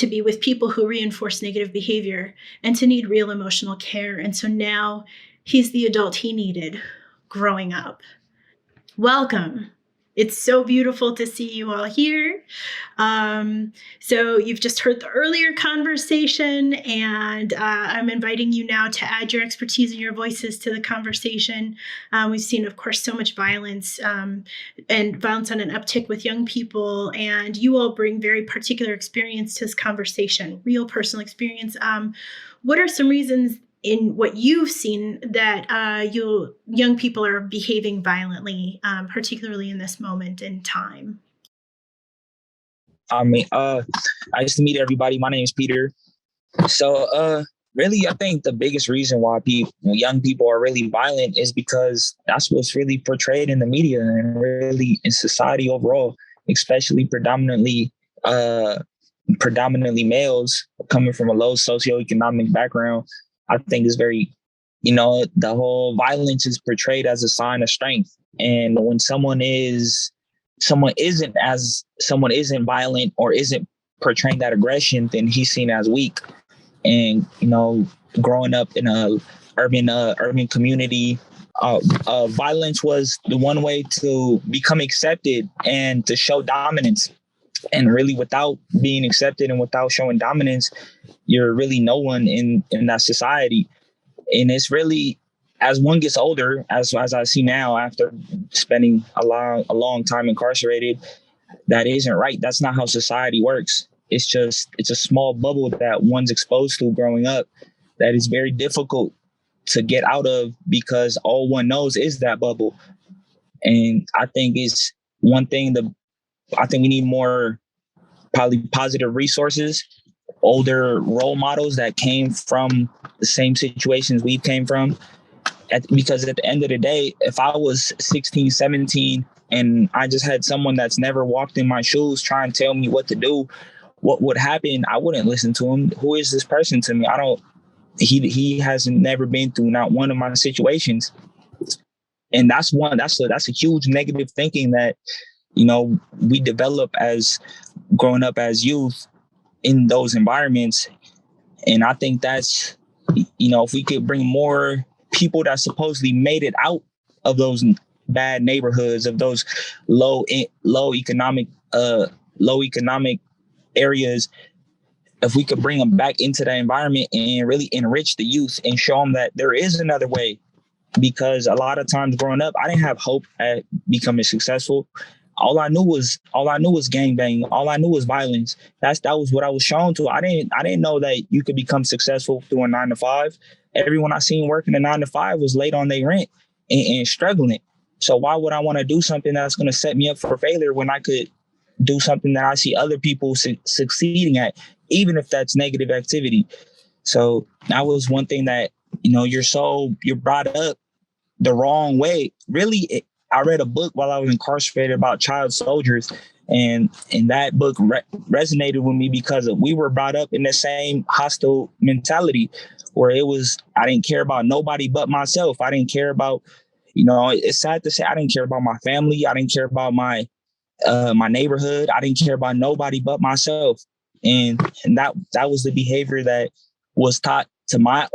be with people who reinforce negative behavior, and to need real emotional care. And so now he's the adult he needed growing up. Welcome. It's so beautiful to see you all here. So you've just heard the earlier conversation, and I'm inviting you now to add your expertise and your voices to the conversation. We've seen, of course, so much violence and violence on an uptick with young people, and you all bring very particular experience to this conversation, real personal experience. What are some reasons in what you've seen that young people are behaving violently, particularly in this moment in time? Nice to meet everybody. My name is Peter. So, really, I think the biggest reason why young people are really violent is because that's what's really portrayed in the media and really in society overall, especially predominantly males coming from a low socioeconomic background. I think is very, the whole violence is portrayed as a sign of strength. And when someone isn't violent or isn't portraying that aggression, then he's seen as weak. And, growing up in a urban community, violence was the one way to become accepted and to show dominance. And really, without being accepted and without showing dominance, you're really no one in that society. And it's really, as one gets older, as I see now after spending a long time incarcerated, that isn't right. That's not how society works. It's a small bubble that one's exposed to growing up that is very difficult to get out of, because all one knows is that bubble. And I think it's one thing that I think we need more probably positive resources, older role models that came from the same situations we came from. Because at the end of the day, if I was 16, 17, and I just had someone that's never walked in my shoes try and tell me what to do, what would happen? I wouldn't listen to him. Who is this person to me? He hasn't never been through not one of my situations. And that's a huge negative thinking that, we develop as growing up as youth in those environments. And I think that's, if we could bring more people that supposedly made it out of those bad neighborhoods, of those low economic areas, if we could bring them back into that environment and really enrich the youth and show them that there is another way. Because a lot of times growing up, I didn't have hope at becoming successful. All I knew was gangbanging. All I knew was violence. That was what I was shown to. I didn't know that you could become successful through a 9-to-5. Everyone I seen working a 9-to-5 was late on their rent and struggling. So why would I want to do something that's going to set me up for failure when I could do something that I see other people succeeding at, even if that's negative activity? So that was one thing that, you're brought up the wrong way. Really, I read a book while I was incarcerated about child soldiers, and that book resonated with me because we were brought up in the same hostile mentality where I didn't care about nobody but myself. I didn't care about, it's sad to say, I didn't care about my family. I didn't care about my neighborhood. I didn't care about nobody but myself. And that was the behavior that was taught to my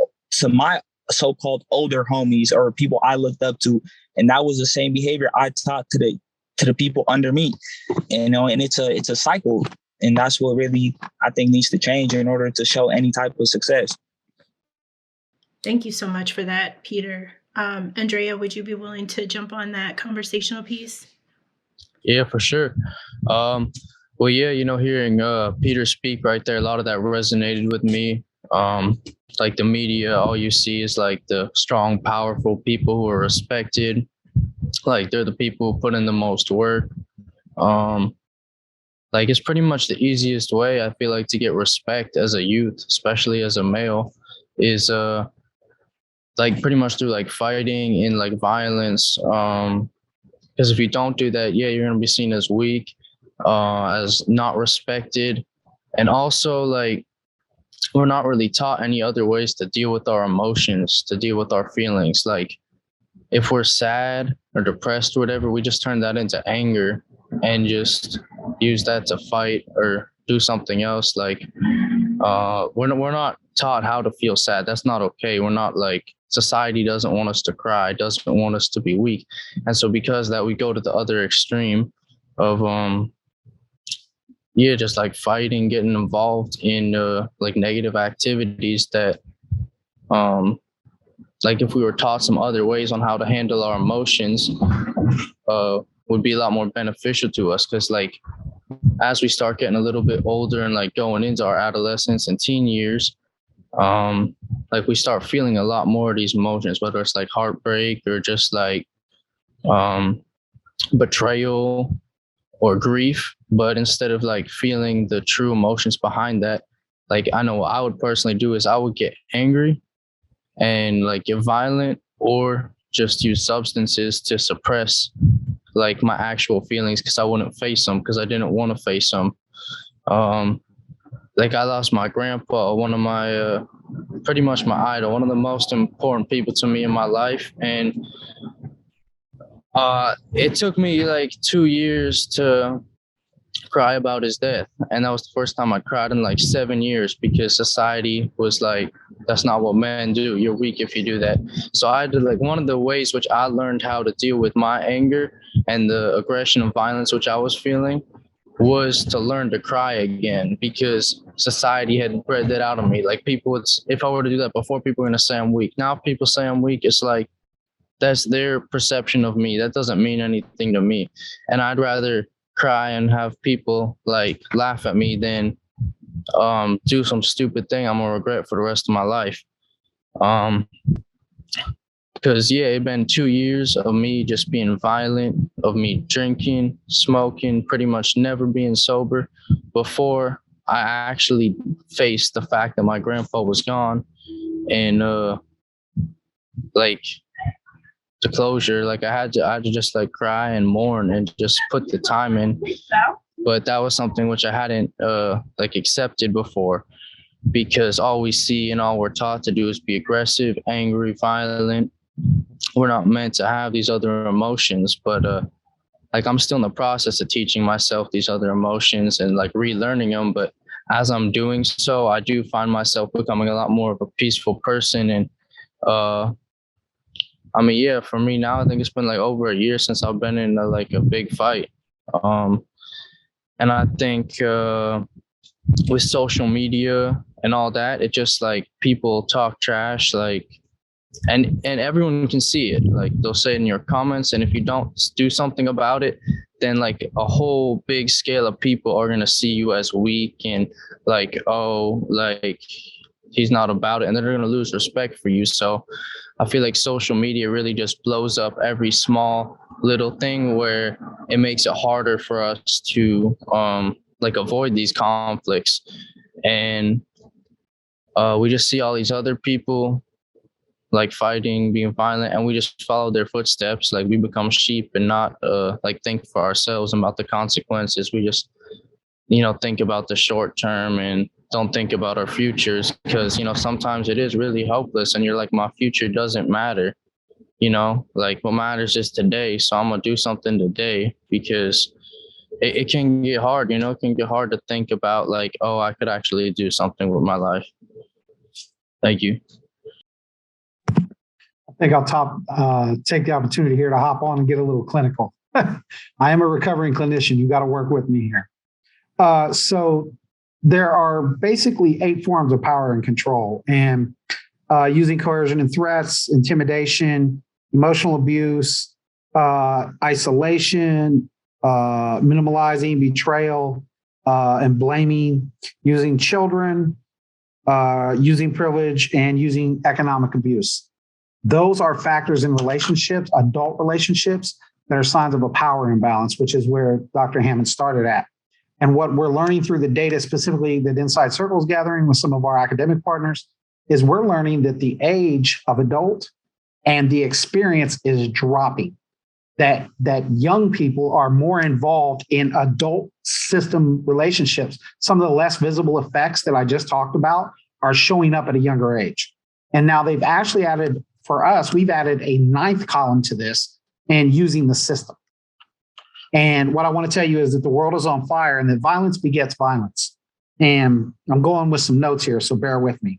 so-called older homies or people I looked up to. And that was the same behavior I taught to the people under me. And it's a cycle. And that's what really I think needs to change in order to show any type of success. Thank you so much for that, Peter. Andrea, would you be willing to jump on that conversational piece? Yeah, for sure. Well, yeah, hearing Peter speak right there, a lot of that resonated with me. Like the media, all you see is like the strong, powerful people who are respected. Like they're the people who put in the most work. Like it's pretty much the easiest way, I feel like, to get respect as a youth, especially as a male, is like pretty much through like fighting and like violence. Because if you don't do that, yeah, you're gonna be seen as weak, as not respected, and also like we're not really taught any other ways to deal with our emotions, to deal with our feelings. Like if we're sad or depressed or whatever, we just turn that into anger and just use that to fight or do something else. Like we're not taught how to feel sad. That's not okay. We're not like, society doesn't want us to cry, doesn't want us to be weak. And so because that, we go to the other extreme of just like fighting, getting involved in like negative activities that like if we were taught some other ways on how to handle our emotions would be a lot more beneficial to us. Because like as we start getting a little bit older and like going into our adolescence and teen years, like we start feeling a lot more of these emotions, whether it's like heartbreak or just like betrayal or grief. But instead of like feeling the true emotions behind that, like I know what I would personally do is I would get angry and like get violent or just use substances to suppress like my actual feelings, because I wouldn't face them, because I didn't want to face them. Like I lost my grandpa, one of my pretty much my idol, one of the most important people to me in my life. And it took me like 2 years to cry about his death. And that was the first time I cried in like 7 years, because society was like, that's not what men do. You're weak if you do that. So I did like one of the ways which I learned how to deal with my anger and the aggression and violence which I was feeling was to learn to cry again, because society had bred that out of me. Like people would, if I were to do that before, people were going to say I'm weak. Now if people say I'm weak, it's like, that's their perception of me. That doesn't mean anything to me. And I'd rather cry and have people like laugh at me than do some stupid thing I'm gonna regret for the rest of my life. Because it been 2 years of me just being violent, of me drinking, smoking, pretty much never being sober before I actually faced the fact that my grandpa was gone. And like the closure, like I had to just like cry and mourn and just put the time in. But that was something which I hadn't like accepted before, because all we see and all we're taught to do is be aggressive, angry, violent. We're not meant to have these other emotions, but like I'm still in the process of teaching myself these other emotions and like relearning them. But as I'm doing so, I do find myself becoming a lot more of a peaceful person. And I mean, for me now, I think it's been like over a year since I've been in like a big fight. And I think with social media and all that, it just like people talk trash, like, and everyone can see it. Like they'll say it in your comments, and if you don't do something about it, then like a whole big scale of people are gonna see you as weak and like, oh, like he's not about it, and they're gonna lose respect for you. So I feel like social media really just blows up every small little thing, where it makes it harder for us to like avoid these conflicts. And we just see all these other people like fighting, being violent, and we just follow their footsteps. Like we become sheep and not like think for ourselves about the consequences. We just, think about the short term and don't think about our futures, because, sometimes it is really hopeless and you're like, my future doesn't matter. Like what matters is today. So I'm going to do something today, because it can get hard, it can get hard to think about like, oh, I could actually do something with my life. Thank you. I think I'll take the opportunity here to hop on and get a little clinical. I am a recovering clinician. You got to work with me here. So there are basically 8 forms of power and control, and using coercion and threats, intimidation, emotional abuse, isolation, minimalizing, betrayal, and blaming, using children, using privilege, and using economic abuse. Those are factors in relationships, adult relationships, that are signs of a power imbalance, which is where Dr. Hammond started at. And what we're learning through the data, specifically that Inside Circle is gathering with some of our academic partners, is we're learning that the age of adult and the experience is dropping. That young people are more involved in adult system relationships. Some of the less visible effects that I just talked about are showing up at a younger age. And now they've actually added, for us, we've added a 9th column to this, and using the system. And what I want to tell you is that the world is on fire and that violence begets violence. And I'm going with some notes here, so bear with me.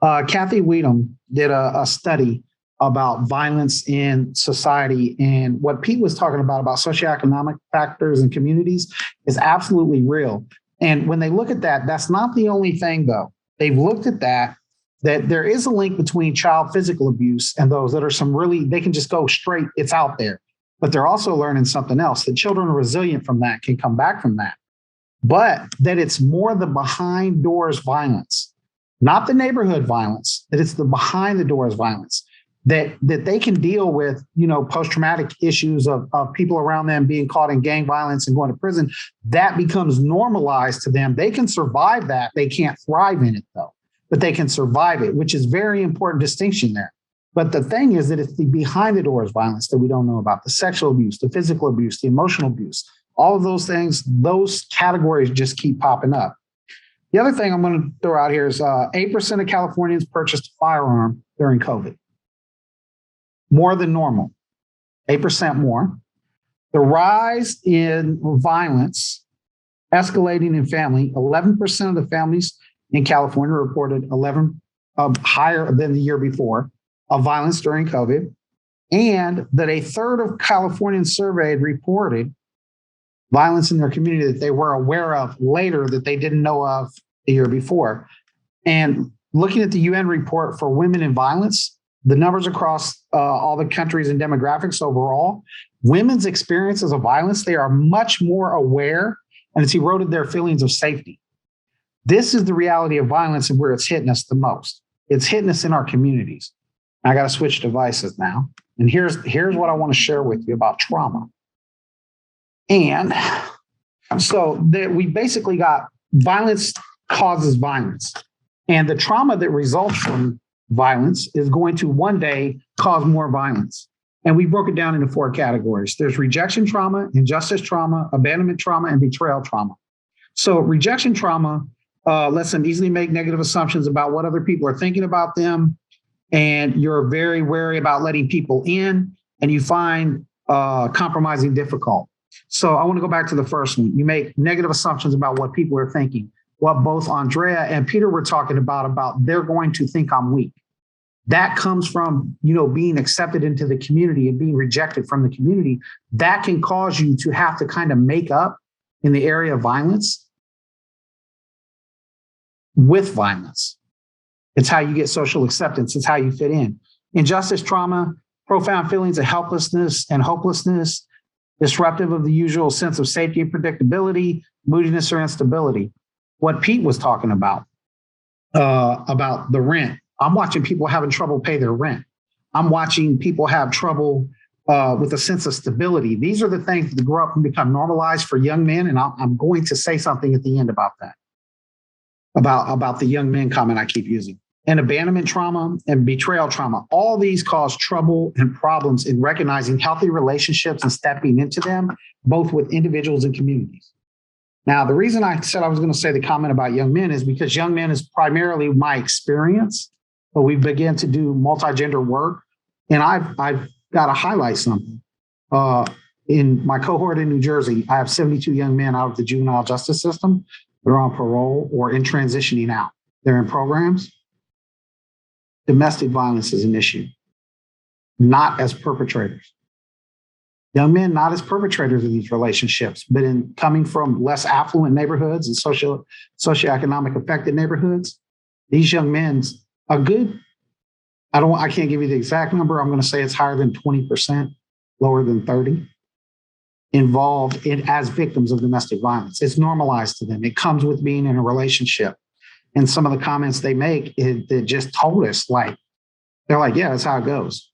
Kathy Weedham did a study about violence in society. And what Pete was talking about socioeconomic factors and communities is absolutely real. And when they look at that, that's not the only thing, though. They've looked at that there is a link between child physical abuse and those that are they can just go straight, it's out there. But they're also learning something else, that children are resilient from that, can come back from that. But that it's more the behind doors violence, not the neighborhood violence, that it's the behind the doors violence, that they can deal with, post-traumatic issues of people around them being caught in gang violence and going to prison. That becomes normalized to them. They can survive that. They can't thrive in it, though, but they can survive it, which is very important distinction there. But the thing is that it's the behind the doors violence that we don't know about, the sexual abuse, the physical abuse, the emotional abuse, all of those things, those categories just keep popping up. The other thing I'm going to throw out here is 8% of Californians purchased a firearm during COVID. More than normal, 8% more. The rise in violence escalating in family, 11% of the families in California reported higher than the year before of violence during COVID, and that a third of Californians surveyed reported violence in their community that they were aware of later that they didn't know of the year before. And looking at the UN report for women in violence, the numbers across all the countries and demographics overall, women's experiences of violence, they are much more aware, and it's eroded their feelings of safety. This is the reality of violence and where it's hitting us the most. It's hitting us in our communities. I got to switch devices now. And here's what I want to share with you about trauma. And so we basically got violence causes violence. And the trauma that results from violence is going to one day cause more violence. And we broke it down into 4 categories. There's rejection trauma, injustice trauma, abandonment trauma, and betrayal trauma. So rejection trauma lets them easily make negative assumptions about what other people are thinking about them. And you're very wary about letting people in, and you find compromising difficult. So I want to go back to the first one. You make negative assumptions about what people are thinking. What both Andrea and Peter were talking about they're going to think I'm weak. That comes from, being accepted into the community and being rejected from the community. That can cause you to have to kind of make up in the area of violence with violence. It's how you get social acceptance. It's how you fit in. Injustice trauma, profound feelings of helplessness and hopelessness, disruptive of the usual sense of safety and predictability, moodiness or instability. What Pete was talking about the rent. I'm watching people having trouble pay their rent. I'm watching people have trouble with a sense of stability. These are the things that grow up and become normalized for young men. And I'm going to say something at the end about that, about the young men comment I keep using. And abandonment trauma and betrayal trauma. All these cause trouble and problems in recognizing healthy relationships and stepping into them, both with individuals and communities. Now, the reason I said I was going to say the comment about young men is because young men is primarily my experience, but we began to do multi-gender work. And I've got to highlight something. In my cohort in New Jersey, I have 72 young men out of the juvenile justice system. They're on parole or in transitioning out. They're in programs. Domestic violence is an issue, not as perpetrators. Young men, not as perpetrators of these relationships, but in coming from less affluent neighborhoods and socioeconomic affected neighborhoods, these young men are good. I can't give you the exact number. I'm going to say it's higher than 20%, lower than 30%, involved as victims of domestic violence. It's normalized to them. It comes with being in a relationship. And some of the comments they make, they just told us, they're like, yeah, that's how it goes.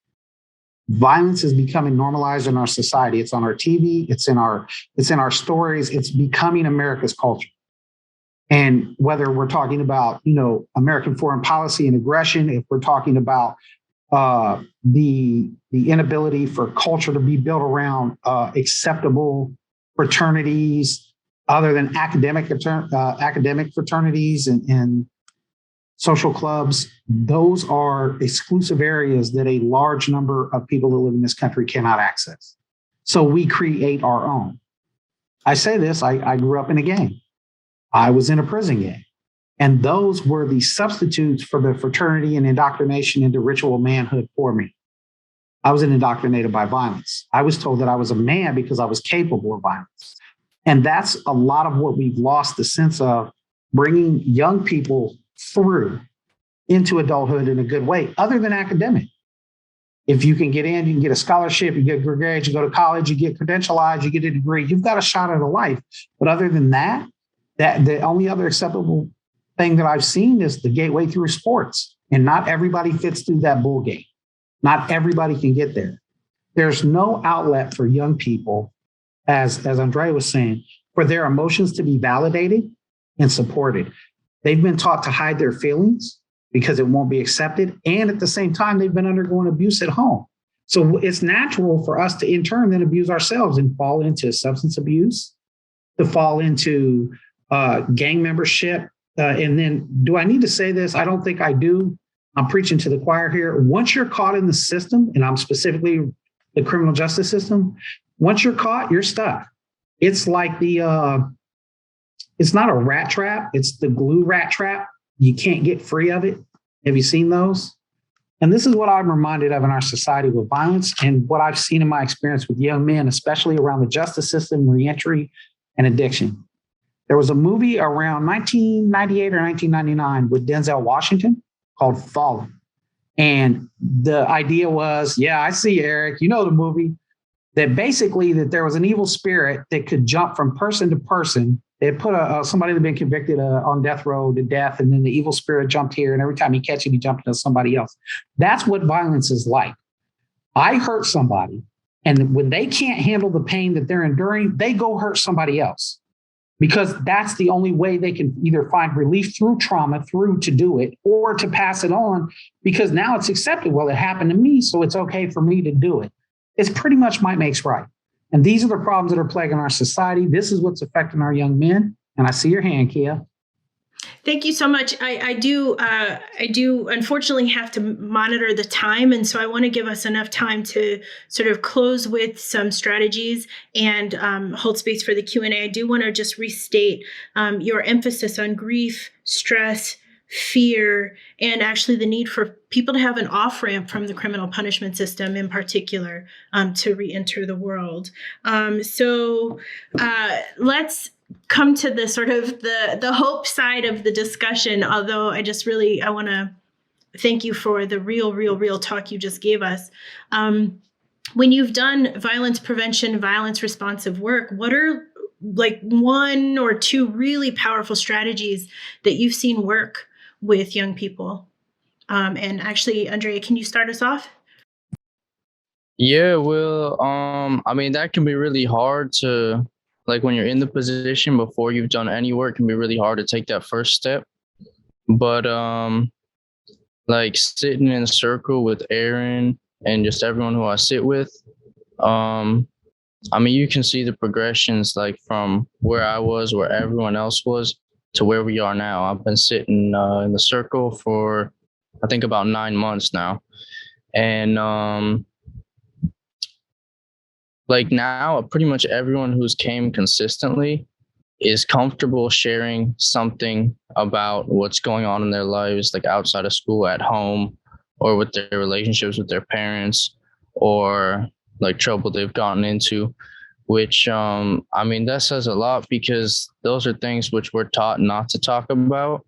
Violence is becoming normalized in our society. It's on our TV. It's in our stories. It's becoming America's culture. And whether we're talking about, American foreign policy and aggression, if we're talking about the inability for culture to be built around acceptable fraternities, other than academic fraternities and social clubs, those are exclusive areas that a large number of people who live in this country cannot access. So we create our own. I say this, I grew up in a gang. I was in a prison gang. And those were the substitutes for the fraternity and indoctrination into ritual manhood for me. I was indoctrinated by violence. I was told that I was a man because I was capable of violence. And that's a lot of what we've lost the sense of, bringing young people through into adulthood in a good way, other than academic. If you can get in, you can get a scholarship, you get good grades, you go to college, you get credentialized, you get a degree, you've got a shot at a life. But other than that the only other acceptable thing that I've seen is the gateway through sports. And not everybody fits through that bull gate. Not everybody can get there. There's no outlet for young people, as Andrea was saying, for their emotions to be validated and supported. They've been taught to hide their feelings because it won't be accepted. And at the same time, they've been undergoing abuse at home. So it's natural for us to in turn then abuse ourselves and fall into substance abuse, to fall into gang membership. And then, do I need to say this? I don't think I do. I'm preaching to the choir here. Once you're caught in the system, and I'm specifically the criminal justice system, once you're caught, you're stuck. It's like it's not a rat trap. It's the glue rat trap. You can't get free of it. Have you seen those? And this is what I'm reminded of in our society with violence, and what I've seen in my experience with young men, especially around the justice system, reentry, and addiction. There was a movie around 1998 or 1999 with Denzel Washington called Fallen. And the idea was, yeah, I see, Eric, you know the movie, that basically that there was an evil spirit that could jump from person to person It put somebody that had been convicted on death row to death, and then the evil spirit jumped here, and every time he catch him, he jumped into somebody else. That's what violence is like. I hurt somebody, and when they can't handle the pain that they're enduring, they go hurt somebody else, because that's the only way they can either find relief through trauma, through to do it, or to pass it on, because now it's accepted. Well, it happened to me, so it's okay for me to do it. It's pretty much might makes right. And these are the problems that are plaguing our society. This is what's affecting our young men. And I see your hand, Kia. Thank you so much. I do unfortunately have to monitor the time. And so I want to give us enough time to sort of close with some strategies and hold space for the Q&A. I do want to just restate your emphasis on grief, stress, fear, and actually the need for people to have an off-ramp from the criminal punishment system in particular to re-enter the world. So let's come to the sort of the hope side of the discussion, although I want to thank you for the real talk you just gave us. When you've done violence prevention, violence responsive work, what are like one or two really powerful strategies that you've seen work with young people? And actually, Andrea, can you start us off? Yeah, well, I mean, that can be really hard to, like, when you're in the position before you've done any work, it can be really hard to take that first step. But like sitting in a circle with Aaron and just everyone who I sit with, I mean, you can see the progressions, like from where I was, where everyone else was, to where we are now. I've been sitting in the circle for, I think, about 9 months now. And like now, pretty much everyone who's came consistently is comfortable sharing something about what's going on in their lives, like outside of school, at home, or with their relationships with their parents, or like trouble they've gotten into, which, I mean, that says a lot, because those are things which we're taught not to talk about,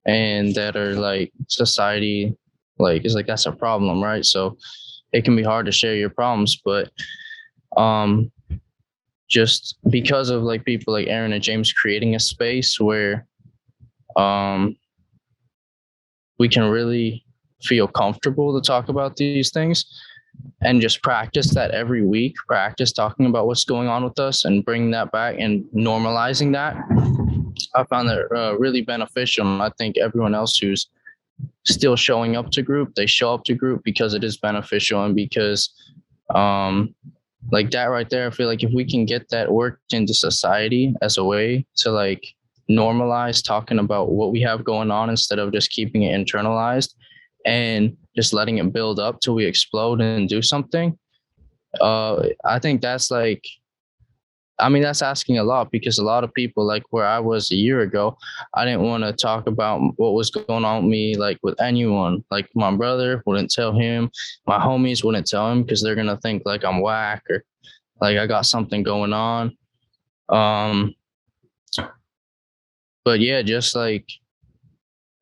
and that are like society, like, is like, that's a problem, right? So it can be hard to share your problems, but just because of like people like Aaron and James creating a space where we can really feel comfortable to talk about these things, and just practice that every week, practice talking about what's going on with us and bringing that back and normalizing that. I found that really beneficial. And I think everyone else who's still showing up to group, they show up to group because it is beneficial, and because like that right there, I feel like if we can get that worked into society as a way to like normalize talking about what we have going on, instead of just keeping it internalized and just letting it build up till we explode and do something. I think that's like, I mean, that's asking a lot, because a lot of people, like where I was a year ago, I didn't want to talk about what was going on with me, like with anyone. Like my brother wouldn't tell him, my homies wouldn't tell him, because they're going to think like I'm whack, or like I got something going on. But yeah, just like,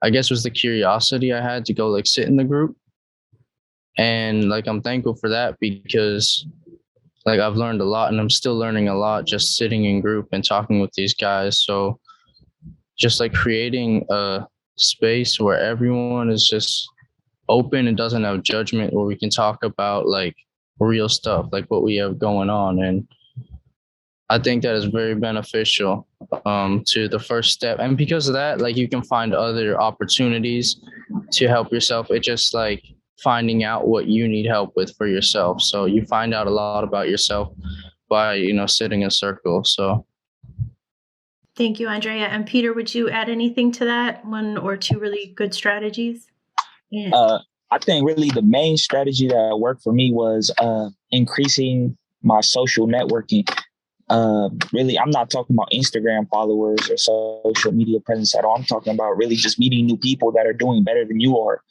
I guess was the curiosity I had to go like sit in the group. And like, I'm thankful for that, because like I've learned a lot, and I'm still learning a lot just sitting in group and talking with these guys. So just like creating a space where everyone is just open and doesn't have judgment, where we can talk about like real stuff, like what we have going on. And I think that is very beneficial to the first step. And because of that, like you can find other opportunities to help yourself. It just like finding out what you need help with for yourself. So you find out a lot about yourself by, you know, sitting in a circle. So. Thank you, Andrea. And Peter, would you add anything to that? One or two really good strategies? Yeah. I think really the main strategy that worked for me was increasing my social networking. Really, I'm not talking about Instagram followers or social media presence at all. I'm talking about really just meeting new people that are doing better than you are.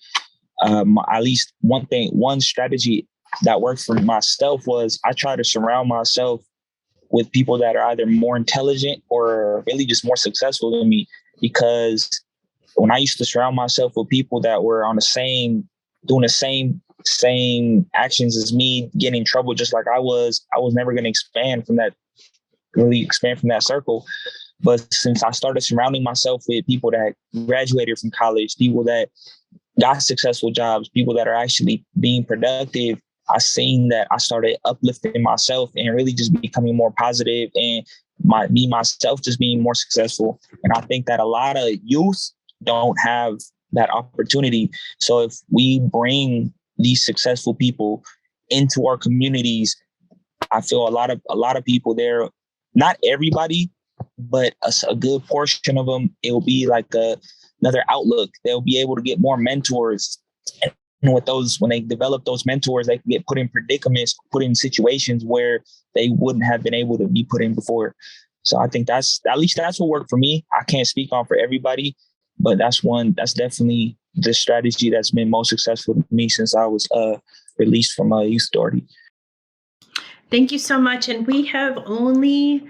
At least one strategy that worked for myself was I try to surround myself with people that are either more intelligent or really just more successful than me. Because when I used to surround myself with people that were on doing the same actions as me, getting in trouble just like I was never going to expand from that circle. But since I started surrounding myself with people that graduated from college, people that got successful jobs, people that are actually being productive, I seen that I started uplifting myself and really just becoming more positive and me myself just being more successful. And I think that a lot of youth don't have that opportunity. So if we bring these successful people into our communities, I feel a lot of people there, not everybody, but a good portion of them, it will be like another outlook. They'll be able to get more mentors. And with those, when they develop those mentors, they can get put in predicaments, put in situations where they wouldn't have been able to be put in before. So I think that's what worked for me. I can't speak on for everybody, but that's definitely the strategy that's been most successful to me since I was released from Youth Authority. Thank you so much. And we have only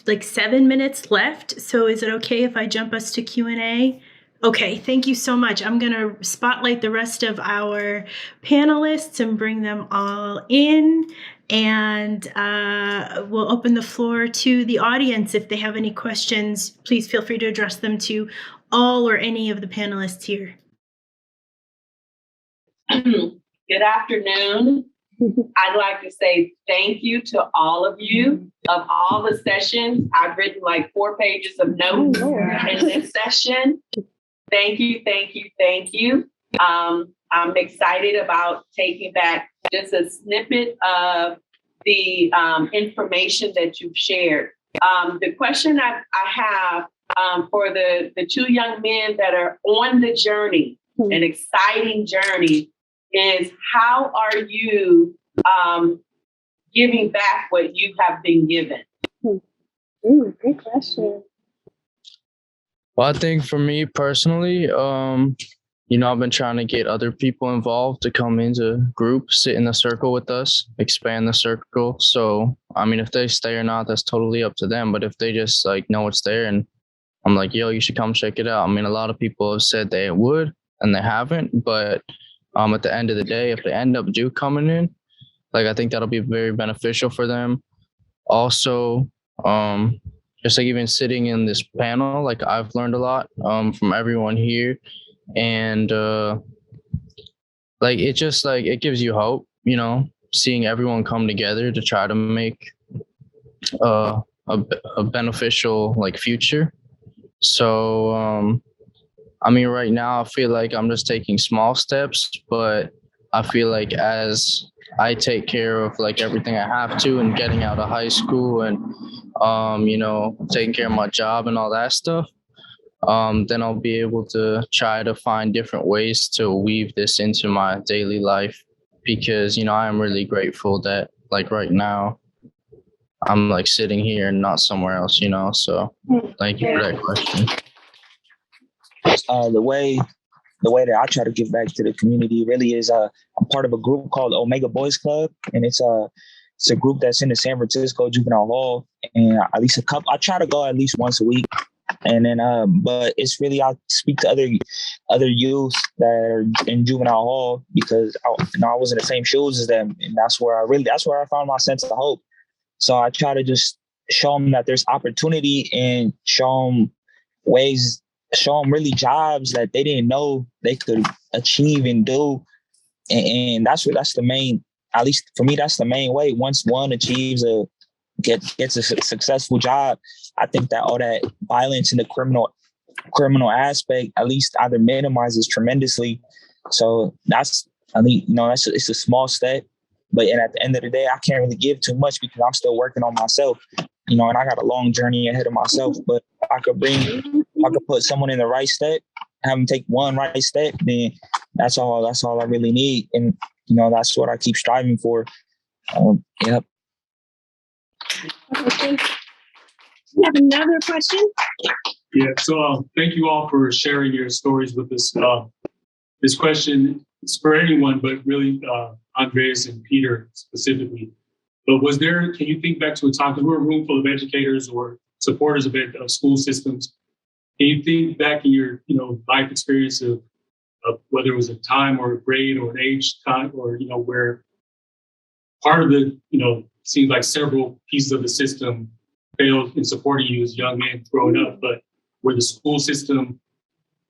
like 7 minutes left. So is it okay if I jump us to Q&A? Okay, thank you so much. I'm going to spotlight the rest of our panelists and bring them all in. And we'll open the floor to the audience. If they have any questions, please feel free to address them to all or any of the panelists here. Good afternoon. I'd like to say thank you to all of you. Of all the sessions, I've written like 4 pages of notes in this session. Thank you, thank you, thank you. I'm excited about taking back just a snippet of the information that you've shared. The question I have for the 2 young men that are on the journey, an exciting journey, is how are you giving back what you have been given? Great question. Well, I think for me personally, I've been trying to get other people involved to come into groups, sit in the circle with us, expand the circle. So, I mean, if they stay or not, that's totally up to them. But if they just like know it's there and I'm like, yo, you should come check it out. I mean, a lot of people have said they would and they haven't, but at the end of the day, if they end up coming in, like, I think that'll be very beneficial for them. Also, just like even sitting in this panel, like I've learned a lot from everyone here. And like, it just like, it gives you hope, seeing everyone come together to try to make a beneficial like future. So, I mean, right now I feel like I'm just taking small steps, but I feel like as I take care of like everything I have to and getting out of high school and, taking care of my job and all that stuff, then I'll be able to try to find different ways to weave this into my daily life because, I am really grateful that like right now I'm like sitting here and not somewhere else, so thank you for that question. The way that I try to give back to the community really is I'm part of a group called Omega Boys Club, and it's a group that's in the San Francisco Juvenile Hall, and I try to go at least once a week, and then but it's really I speak to other youth that are in Juvenile Hall because I was in the same shoes as them, and that's where I found my sense of hope. So I try to just show them that there's opportunity and show them really jobs that they didn't know they could achieve and do. And that's the main, at least for me, that's the main way. Once one achieves gets a successful job, I think that all that violence in the criminal aspect at least either minimizes tremendously. So it's a small step, but at the end of the day, I can't really give too much because I'm still working on myself, and I got a long journey ahead of myself, but I could put someone in the right step, have them take one right step, then that's all I really need. And, that's what I keep striving for. Yep. Okay. You have another question? Yeah. So thank you all for sharing your stories with us. This question is for anyone, but really Andres and Peter specifically. But can you think back to a time, because we're a room full of educators or supporters of school systems. Can you think back in your, life experience of whether it was a time or a grade or an age time or, where part of the, seems like several pieces of the system failed in supporting you as young men growing up, but where the school system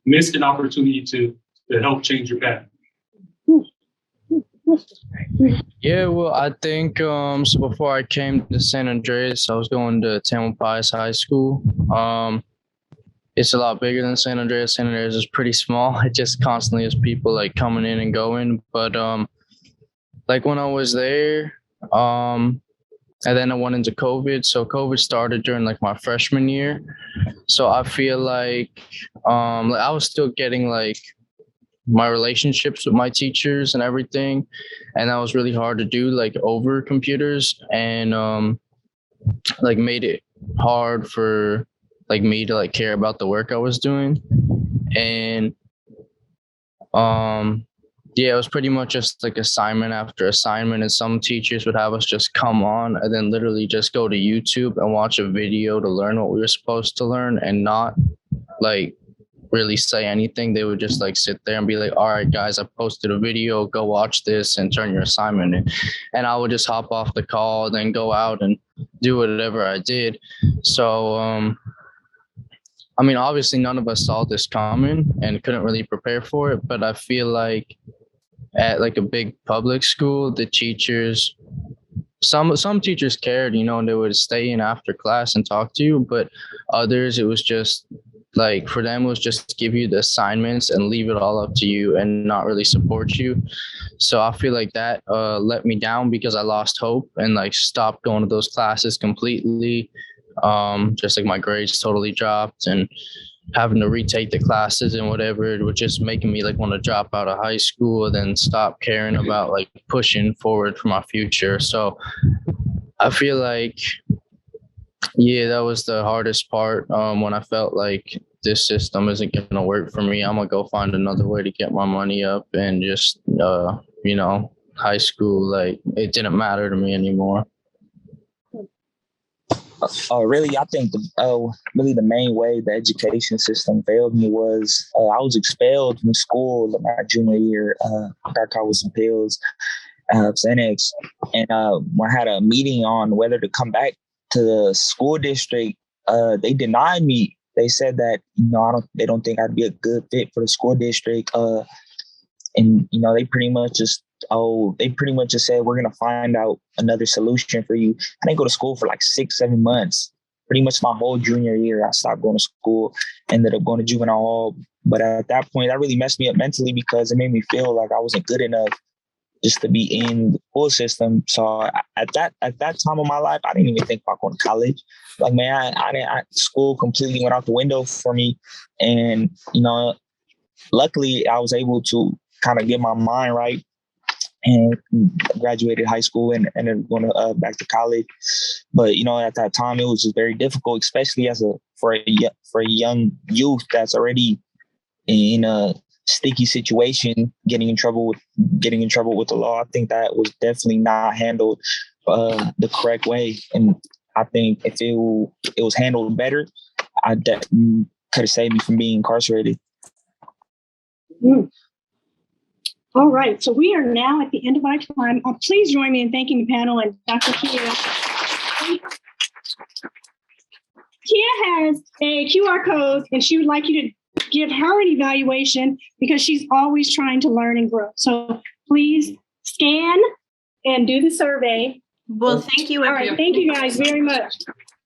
missed an opportunity to help change your path? Yeah, well, I think so before I came to San Andreas, I was going to Tamalpais High School. It's a lot bigger than San Andreas. San Andreas is pretty small. It just constantly has people like coming in and going. But like when I was there, and then I went into COVID. So COVID started during like my freshman year. So I feel like I was still getting like my relationships with my teachers and everything, and that was really hard to do like over computers, and like made it hard for like me to like care about the work I was doing. And yeah, it was pretty much just like assignment after assignment, and some teachers would have us just come on and then literally just go to YouTube and watch a video to learn what we were supposed to learn, and not like really say anything. They would just like sit there and be like, all right guys, I posted a video, go watch this and turn your assignment in. And I would just hop off the call, then go out and do whatever I did. So I mean, obviously none of us saw this coming and couldn't really prepare for it, but I feel like at like a big public school, the teachers, some teachers cared, you know, and they would stay in after class and talk to you, but others, it was just like, for them, it was just give you the assignments and leave it all up to you and not really support you. So I feel like that let me down, because I lost hope and like stopped going to those classes completely. Just like my grades totally dropped, and having to retake the classes and whatever, it was just making me like want to drop out of high school and then stop caring about like pushing forward for my future. So I feel like, yeah, that was the hardest part, when I felt like this system isn't going to work for me. I'm going to go find another way to get my money up, and just, you know, high school, like it didn't matter to me anymore. Really, I think really the main way the education system failed me was I was expelled from school in my junior year. Got caught with some pills, Xanax, and when I had a meeting on whether to come back to the school district, they denied me. They said that, you know, they don't think I'd be a good fit for the school district, and you know, they pretty much just said, we're going to find out another solution for you. I didn't go to school for like 6-7 months. Pretty much my whole junior year, I stopped going to school, ended up going to juvenile hall. But at that point, that really messed me up mentally, because it made me feel like I wasn't good enough just to be in the school system. So at that time of my life, I didn't even think about going to college. Like, man, school completely went out the window for me. And, you know, luckily I was able to kind of get my mind right, and graduated high school and then going back to college. But, you know, at that time, it was just very difficult, especially for a young youth that's already in a sticky situation, getting in trouble with the law. I think that was definitely not handled the correct way. And I think if it was handled better, I definitely could have saved me from being incarcerated. Mm. All right, so we are now at the end of our time. Please join me in thanking the panel and Dr. Kia. Kia has a QR code, and she would like you to give her an evaluation, because she's always trying to learn and grow. So please scan and do the survey. Well, thank you, everyone. All right, thank you guys very much.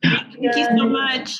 Thank you so much.